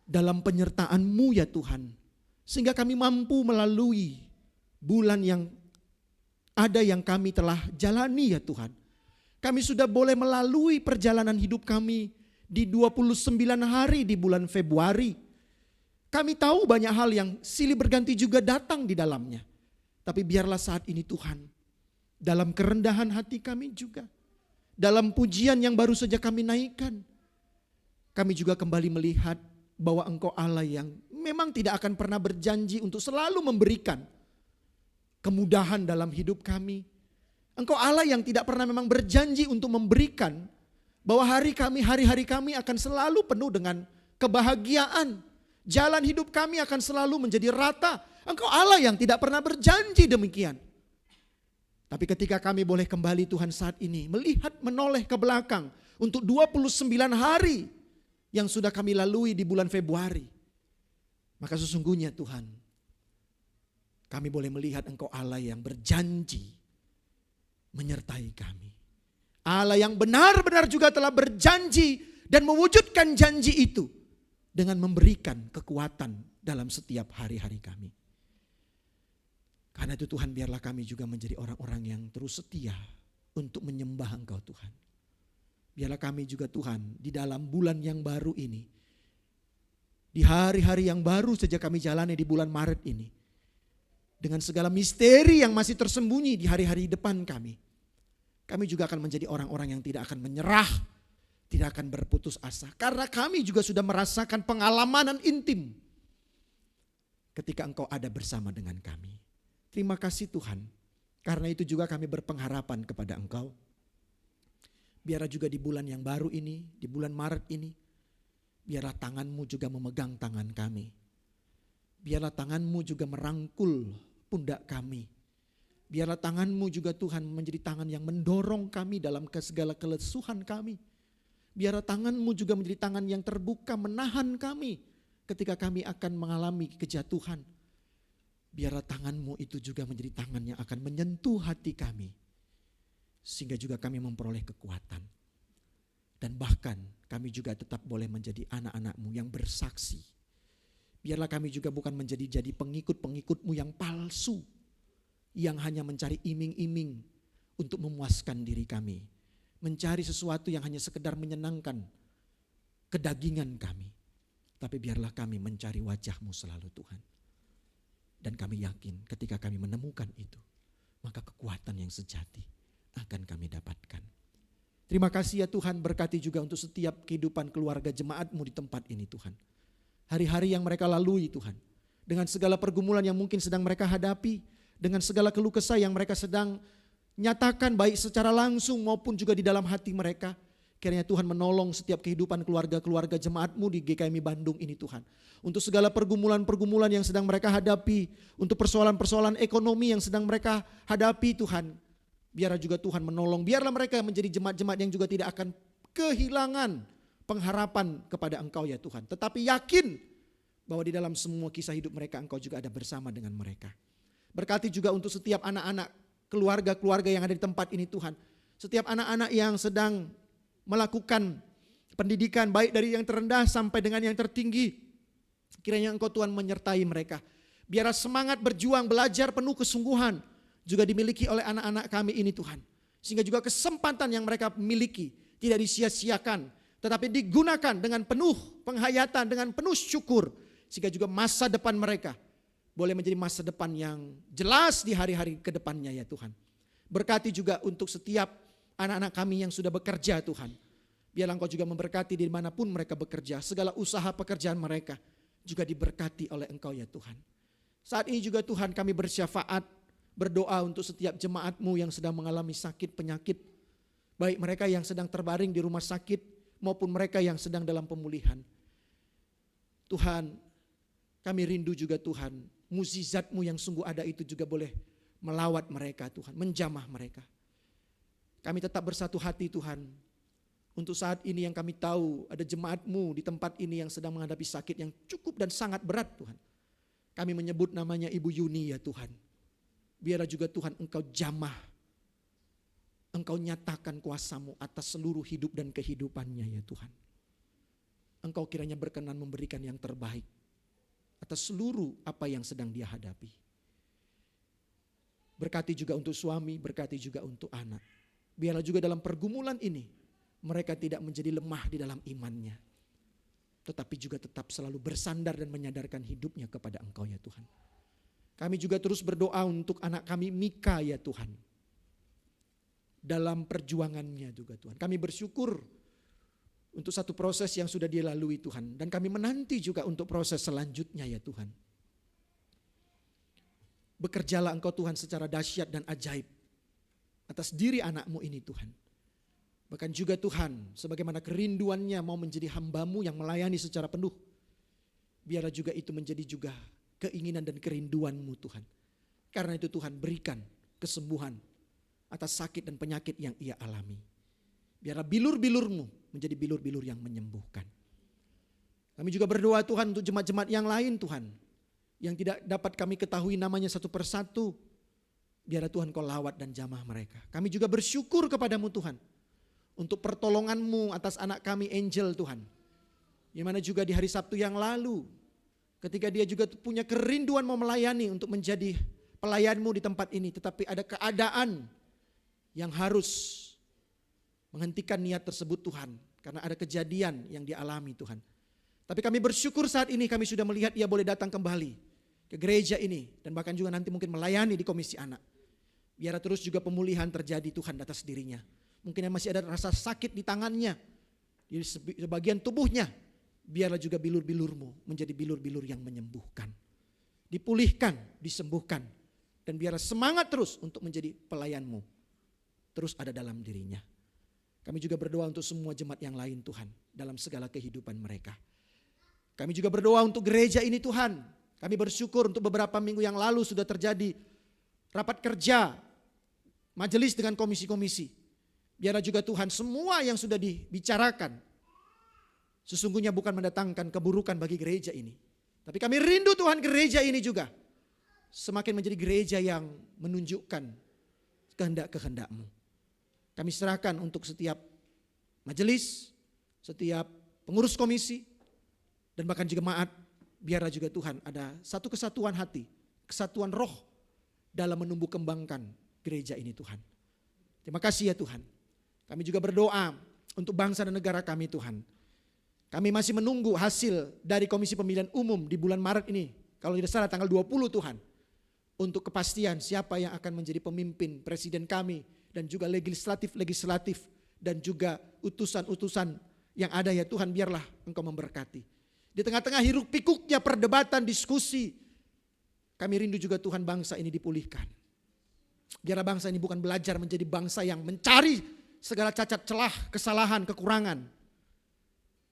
dalam penyertaan-Mu ya Tuhan. Sehingga kami mampu melalui bulan yang ada yang kami telah jalani ya Tuhan. Kami sudah boleh melalui perjalanan hidup kami di 29 hari di bulan Februari. Kami tahu banyak hal yang silih berganti juga datang di dalamnya. Tapi biarlah saat ini Tuhan, dalam kerendahan hati kami juga, dalam pujian yang baru saja kami naikkan, kami juga kembali melihat bahwa Engkau Allah yang memang tidak akan pernah berjanji untuk selalu memberikan kemudahan dalam hidup kami. Engkau Allah yang tidak pernah memang berjanji untuk memberikan bahwa hari-hari kami akan selalu penuh dengan kebahagiaan. Jalan hidup kami akan selalu menjadi rata. Engkau Allah yang tidak pernah berjanji demikian. Tapi ketika kami boleh kembali Tuhan saat ini melihat menoleh ke belakang untuk 29 hari yang sudah kami lalui di bulan Februari. Maka sesungguhnya Tuhan, kami boleh melihat Engkau Allah yang berjanji menyertai kami. Allah yang benar-benar juga telah berjanji dan mewujudkan janji itu dengan memberikan kekuatan dalam setiap hari-hari kami. Karena itu Tuhan, biarlah kami juga menjadi orang-orang yang terus setia untuk menyembah Engkau Tuhan. Biarlah kami juga Tuhan di dalam bulan yang baru ini, di hari-hari yang baru saja kami jalani di bulan Maret ini, dengan segala misteri yang masih tersembunyi di hari-hari depan kami juga akan menjadi orang-orang yang tidak akan menyerah, tidak akan berputus asa. Karena kami juga sudah merasakan pengalaman intim ketika Engkau ada bersama dengan kami. Terima kasih Tuhan, karena itu juga kami berpengharapan kepada Engkau. Biarlah juga di bulan yang baru ini, di bulan Maret ini, biarlah tangan-Mu juga memegang tangan kami. Biarlah tangan-Mu juga merangkul pundak kami. Biarlah tangan-Mu juga Tuhan menjadi tangan yang mendorong kami dalam segala kelesuhan kami. Biarlah tangan-Mu juga menjadi tangan yang terbuka menahan kami ketika kami akan mengalami kejatuhan. Biarlah tangan-Mu itu juga menjadi tangan yang akan menyentuh hati kami. Sehingga juga kami memperoleh kekuatan. Dan bahkan kami juga tetap boleh menjadi anak-anak-Mu yang bersaksi. Biarlah kami juga bukan menjadi pengikut-pengikut-Mu yang palsu. Yang hanya mencari iming-iming untuk memuaskan diri kami. Mencari sesuatu yang hanya sekedar menyenangkan kedagingan kami. Tapi biarlah kami mencari wajah-Mu selalu Tuhan. Dan kami yakin ketika kami menemukan itu, maka kekuatan yang sejati akan kami dapatkan. Terima kasih ya Tuhan, berkati juga untuk setiap kehidupan keluarga jemaat-Mu di tempat ini Tuhan. Hari-hari yang mereka lalui Tuhan, dengan segala pergumulan yang mungkin sedang mereka hadapi, dengan segala keluh kesah yang mereka sedang nyatakan baik secara langsung maupun juga di dalam hati mereka. Kiranya Tuhan menolong setiap kehidupan keluarga-keluarga jemaat-Mu di GKMI Bandung ini Tuhan. Untuk segala pergumulan-pergumulan yang sedang mereka hadapi, untuk persoalan-persoalan ekonomi yang sedang mereka hadapi Tuhan. Biarlah juga Tuhan menolong, biarlah mereka menjadi jemaat-jemaat yang juga tidak akan kehilangan pengharapan kepada Engkau ya Tuhan. Tetapi yakin bahwa di dalam semua kisah hidup mereka Engkau juga ada bersama dengan mereka. Berkati juga untuk setiap anak-anak, keluarga-keluarga yang ada di tempat ini Tuhan. Setiap anak-anak yang sedang melakukan pendidikan baik dari yang terendah sampai dengan yang tertinggi. Kiranya Engkau Tuhan menyertai mereka. Biarlah semangat berjuang, belajar penuh kesungguhan juga dimiliki oleh anak-anak kami ini Tuhan. Sehingga juga kesempatan yang mereka miliki tidak disia-siakan, tetapi digunakan dengan penuh penghayatan, dengan penuh syukur. Sehingga juga masa depan mereka boleh menjadi masa depan yang jelas di hari-hari ke depannya ya Tuhan. Berkati juga untuk setiap anak-anak kami yang sudah bekerja Tuhan. Biarlah Engkau juga memberkati dimanapun mereka bekerja. Segala usaha pekerjaan mereka juga diberkati oleh Engkau ya Tuhan. Saat ini juga Tuhan kami bersyafaat, berdoa untuk setiap jemaat-Mu yang sedang mengalami sakit penyakit. Baik mereka yang sedang terbaring di rumah sakit maupun mereka yang sedang dalam pemulihan. Tuhan, kami rindu juga Tuhan, mukjizat-Mu yang sungguh ada itu juga boleh melawat mereka Tuhan, menjamah mereka. Kami tetap bersatu hati Tuhan, untuk saat ini yang kami tahu ada jemaat-Mu di tempat ini yang sedang menghadapi sakit yang cukup dan sangat berat Tuhan. Kami menyebut namanya Ibu Yuni ya Tuhan. Biarlah juga Tuhan Engkau jamah, Engkau nyatakan kuasa-Mu atas seluruh hidup dan kehidupannya ya Tuhan. Engkau kiranya berkenan memberikan yang terbaik atas seluruh apa yang sedang dia hadapi. Berkati juga untuk suami, berkati juga untuk anak. Biarlah juga dalam pergumulan ini mereka tidak menjadi lemah di dalam imannya, tetapi juga tetap selalu bersandar dan menyadarkan hidupnya kepada Engkau ya Tuhan. Kami juga terus berdoa untuk anak kami Mika ya Tuhan. Dalam perjuangannya juga Tuhan. Kami bersyukur untuk satu proses yang sudah dia lalui Tuhan. Dan kami menanti juga untuk proses selanjutnya ya Tuhan. Bekerjalah Engkau Tuhan secara dahsyat dan ajaib atas diri anak-Mu ini Tuhan. Bahkan juga Tuhan, sebagaimana kerinduannya mau menjadi hamba-Mu yang melayani secara penuh. Biarlah juga itu menjadi juga keinginan dan kerinduan-Mu Tuhan. Karena itu Tuhan berikan kesembuhan atas sakit dan penyakit yang ia alami. Biarlah bilur-bilur-Mu menjadi bilur-bilur yang menyembuhkan. Kami juga berdoa Tuhan untuk jemaat-jemaat yang lain Tuhan, yang tidak dapat kami ketahui namanya satu persatu. Biarlah Tuhan Kau lawat dan jamah mereka. Kami juga bersyukur kepadamu Tuhan, untuk pertolongan-Mu atas anak kami Angel Tuhan. Di mana juga di hari Sabtu yang lalu, ketika dia juga punya kerinduan mau melayani untuk menjadi pelayan-Mu di tempat ini. Tetapi ada keadaan yang harus menghentikan niat tersebut Tuhan. Karena ada kejadian yang dialami Tuhan. Tapi kami bersyukur saat ini kami sudah melihat ia boleh datang kembali ke gereja ini. Dan bahkan juga nanti mungkin melayani di komisi anak. Biar terus juga pemulihan terjadi Tuhan atas dirinya. Mungkin masih ada rasa sakit di tangannya, di sebagian tubuhnya. Biarlah juga bilur-bilur-Mu menjadi bilur-bilur yang menyembuhkan. Dipulihkan, disembuhkan. Dan biarlah semangat terus untuk menjadi pelayan-Mu terus ada dalam dirinya. Kami juga berdoa untuk semua jemaat yang lain Tuhan, dalam segala kehidupan mereka. Kami juga berdoa untuk gereja ini Tuhan. Kami bersyukur untuk beberapa minggu yang lalu sudah terjadi rapat kerja, majelis dengan komisi-komisi. Biarlah juga Tuhan semua yang sudah dibicarakan sesungguhnya bukan mendatangkan keburukan bagi gereja ini. Tapi kami rindu Tuhan gereja ini juga semakin menjadi gereja yang menunjukkan kehendak-kehendak-Mu. Kami serahkan untuk setiap majelis, setiap pengurus komisi, dan bahkan juga jemaat. Biarlah juga Tuhan ada satu kesatuan hati, kesatuan roh dalam menumbuh kembangkan gereja ini Tuhan. Terima kasih ya Tuhan. Kami juga berdoa untuk bangsa dan negara kami Tuhan. Kami masih menunggu hasil dari Komisi Pemilihan Umum di bulan Maret ini. Kalau tidak salah tanggal 20 Tuhan. Untuk kepastian siapa yang akan menjadi pemimpin presiden kami. Dan juga legislatif dan juga utusan-utusan yang ada ya Tuhan, biarlah Engkau memberkati. Di tengah-tengah hiruk pikuknya perdebatan, diskusi. Kami rindu juga Tuhan bangsa ini dipulihkan. Biarlah bangsa ini bukan belajar menjadi bangsa yang mencari segala cacat celah, kesalahan, kekurangan.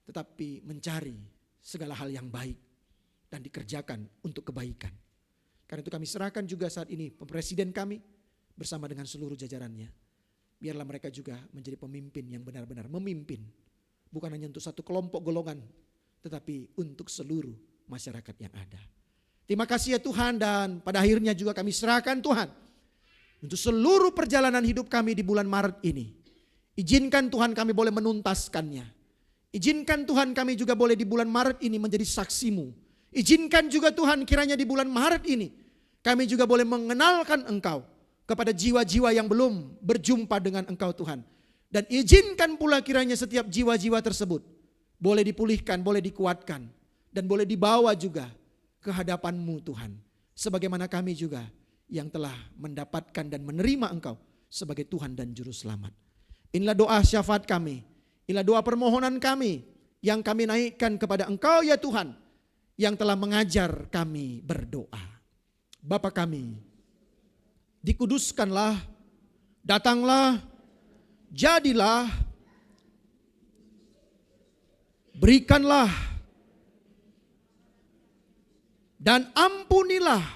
Tetapi mencari segala hal yang baik dan dikerjakan untuk kebaikan. Karena itu kami serahkan juga saat ini presiden kami bersama dengan seluruh jajarannya. Biarlah mereka juga menjadi pemimpin yang benar-benar memimpin. Bukan hanya untuk satu kelompok golongan, tetapi untuk seluruh masyarakat yang ada. Terima kasih ya Tuhan, dan pada akhirnya juga kami serahkan Tuhan untuk seluruh perjalanan hidup kami di bulan Maret ini. Izinkan Tuhan kami boleh menuntaskannya. Izinkan Tuhan kami juga boleh di bulan Maret ini menjadi saksi-Mu. Izinkan juga Tuhan kiranya di bulan Maret ini kami juga boleh mengenalkan Engkau kepada jiwa-jiwa yang belum berjumpa dengan Engkau Tuhan. Dan izinkan pula kiranya setiap jiwa-jiwa tersebut boleh dipulihkan, boleh dikuatkan, dan boleh dibawa juga ke hadapan-Mu Tuhan. Sebagaimana kami juga yang telah mendapatkan dan menerima Engkau sebagai Tuhan dan Juru Selamat. Inilah doa syafaat kami. Inilah doa permohonan kami yang kami naikkan kepada Engkau ya Tuhan, yang telah mengajar kami berdoa. Bapa kami, dikuduskanlah, datanglah, jadilah, berikanlah, dan ampunilah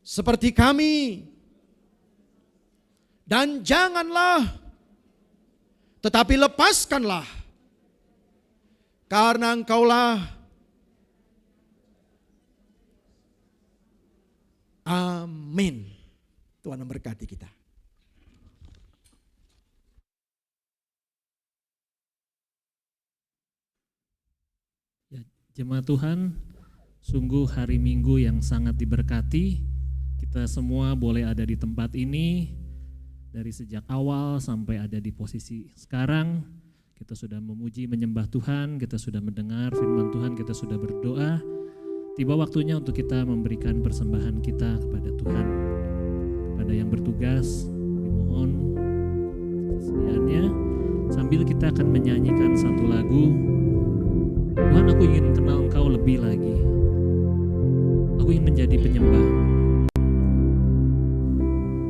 seperti kami, dan janganlah, tetapi lepaskanlah, karena Engkaulah. Amin. Tuhan memberkati kita. Ya, jemaat Tuhan, sungguh hari Minggu yang sangat diberkati. Kita semua boleh ada di tempat ini dari sejak awal sampai ada di posisi sekarang. Kita sudah memuji, menyembah Tuhan, kita sudah mendengar firman Tuhan, kita sudah berdoa. Tiba waktunya untuk kita memberikan persembahan kita kepada Tuhan. Kepada yang bertugas, dimohon kesediaannya. Sambil kita akan menyanyikan satu lagu. Tuhan, aku ingin kenal Engkau lebih lagi. Aku ingin menjadi penyembah.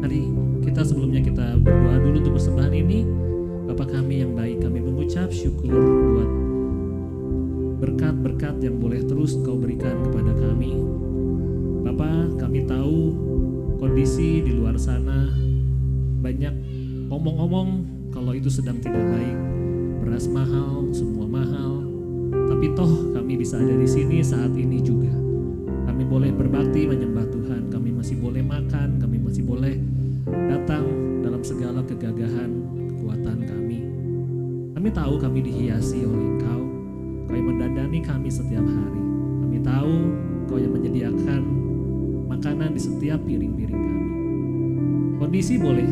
Mari kita sebelumnya kita berdoa dulu untuk persembahan ini. Bapa kami yang baik, kami mengucap syukur buat berkat-berkat yang boleh terus Engkau berikan kepada kami. Bapa, kami tahu kondisi di luar sana banyak omong-omong kalau itu sedang tidak baik. Beras mahal, semua mahal. Tapi toh kami bisa ada di sini saat ini juga. Kami boleh berbakti menyembah Tuhan, kami masih boleh makan, kami masih boleh datang dalam segala kegagahan, kekuatan kami. Kami tahu kami dihiasi oleh Engkau. Kau yang mendandani kami setiap hari. Kami tahu Kau yang menyediakan makanan di setiap piring-piring kami. Kondisi boleh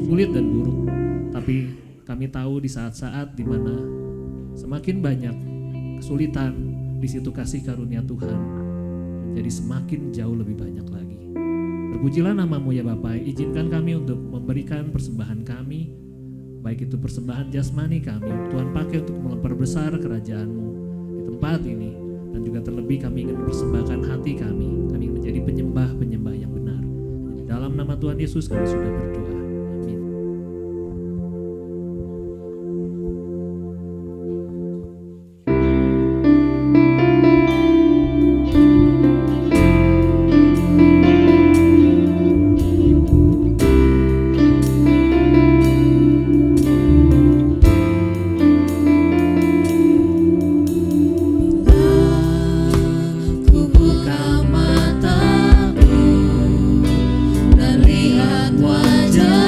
sulit dan buruk, tapi kami tahu di saat-saat di mana semakin banyak kesulitan, di situ kasih karunia Tuhan menjadi semakin jauh lebih banyak lagi. Terpujilah nama-Mu ya Bapa. Izinkan kami untuk memberikan persembahan kami, baik itu persembahan jasmani kami, Tuhan pakai untuk memperbesar kerajaan-Mu di tempat ini. Dan juga terlebih kami ingin mempersembahkan hati kami ingin menjadi penyembah-penyembah yang benar. Di dalam nama Tuhan Yesus kami sudah berdoa. Amin. Ku buka mataku dan lihat wajah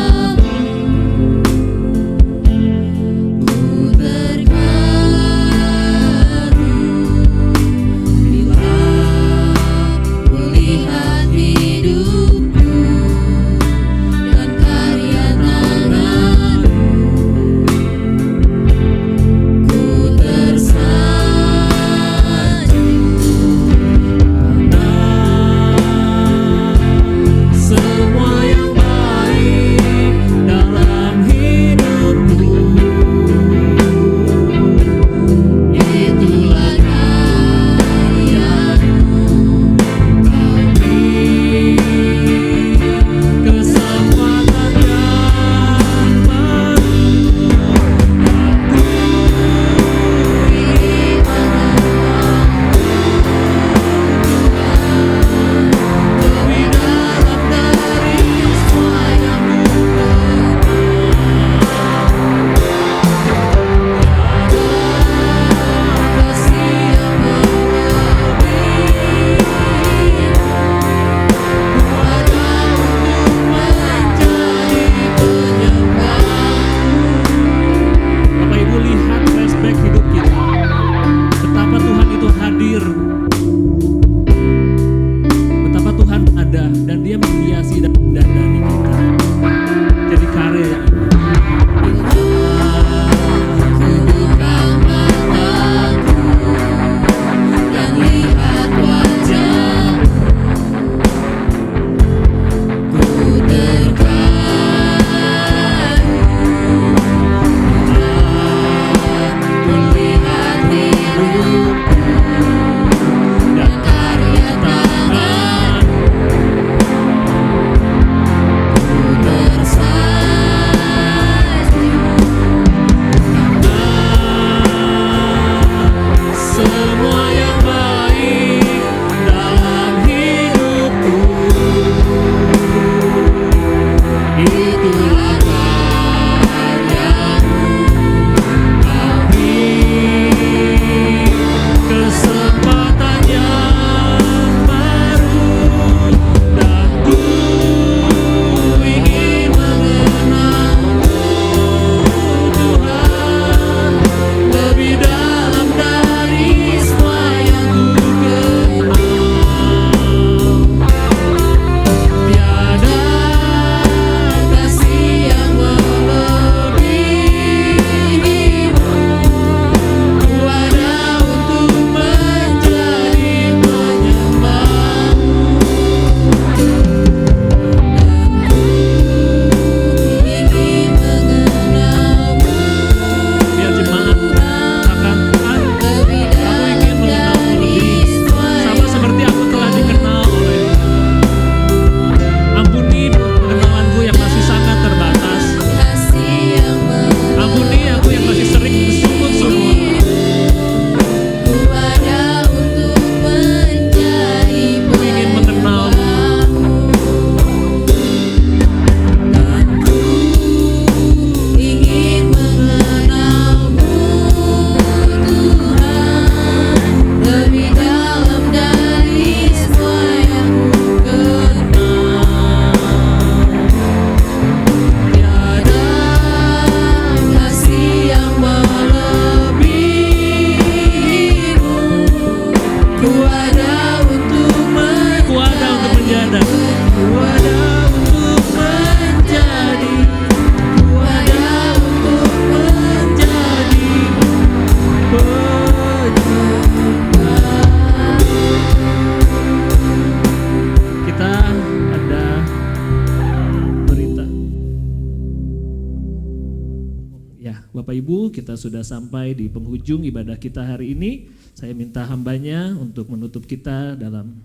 Bapak Ibu, kita sudah sampai di penghujung ibadah kita hari ini. Saya minta hambanya untuk menutup kita dalam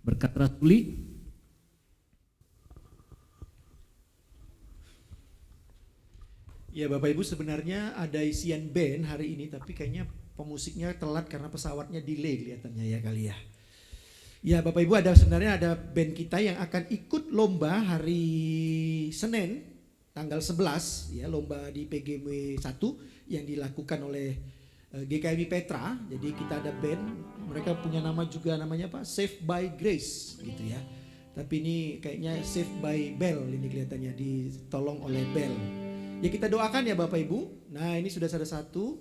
berkat rasuli. Ya Bapak Ibu, sebenarnya ada isian band hari ini, tapi kayaknya pemusiknya telat karena pesawatnya delay kelihatannya ya kali ya. Ya Bapak Ibu, sebenarnya ada band kita yang akan ikut lomba hari Senin tanggal 11 ya, lomba di PGW 1 yang dilakukan oleh GKMI Petra. Jadi kita ada band, mereka punya nama juga, namanya apa? Saved by Grace gitu ya. Tapi ini kayaknya Saved by Bell, ini kelihatannya ditolong oleh Bell. Ya kita doakan ya Bapak Ibu. Nah ini sudah ada satu.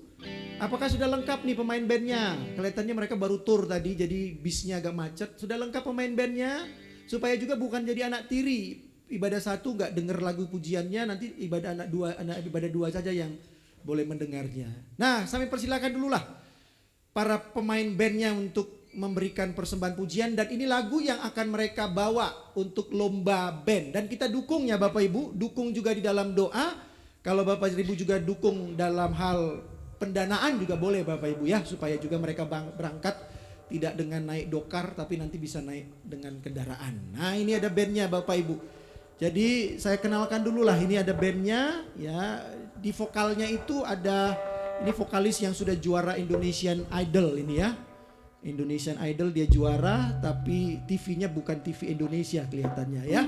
Apakah sudah lengkap nih pemain bandnya? Kelihatannya mereka baru tur tadi, jadi bisnya agak macet. Sudah lengkap pemain bandnya? Supaya juga bukan jadi anak tiri. Ibadah satu nggak dengar lagu pujiannya, nanti ibadah ibadah dua saja yang boleh mendengarnya. Nah kami persilakan dulu lah para pemain bandnya untuk memberikan persembahan pujian, dan ini lagu yang akan mereka bawa untuk lomba band. Dan kita dukung ya Bapak Ibu, dukung juga di dalam doa. Kalau Bapak Ibu juga dukung dalam hal pendanaan juga boleh Bapak Ibu ya, supaya juga mereka berangkat tidak dengan naik dokar tapi nanti bisa naik dengan kendaraan. Nah ini ada bandnya Bapak Ibu. Jadi saya kenalkan dulu lah, ini ada bandnya ya. Di vokalnya itu ada, ini vokalis yang sudah juara Indonesian Idol ini ya. Indonesian Idol dia juara, tapi TV-nya bukan TV Indonesia kelihatannya ya.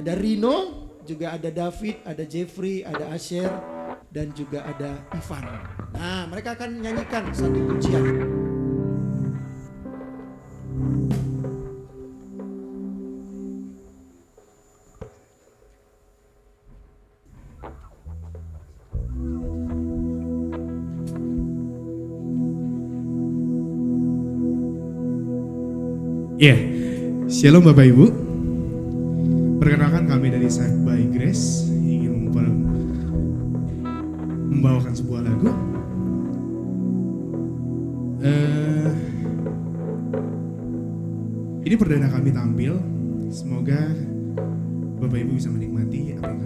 Ada Rino, juga ada David, ada Jeffrey, ada Asher, dan juga ada Ivan. Nah, mereka akan menyanyikan satu pujian. Ya, Shalom Bapak Ibu. Perkenalkan kami dari Saved by Grace ingin membawakan sebuah lagu. Ini perdana kami tampil. Semoga Bapak Ibu bisa menikmati apa yang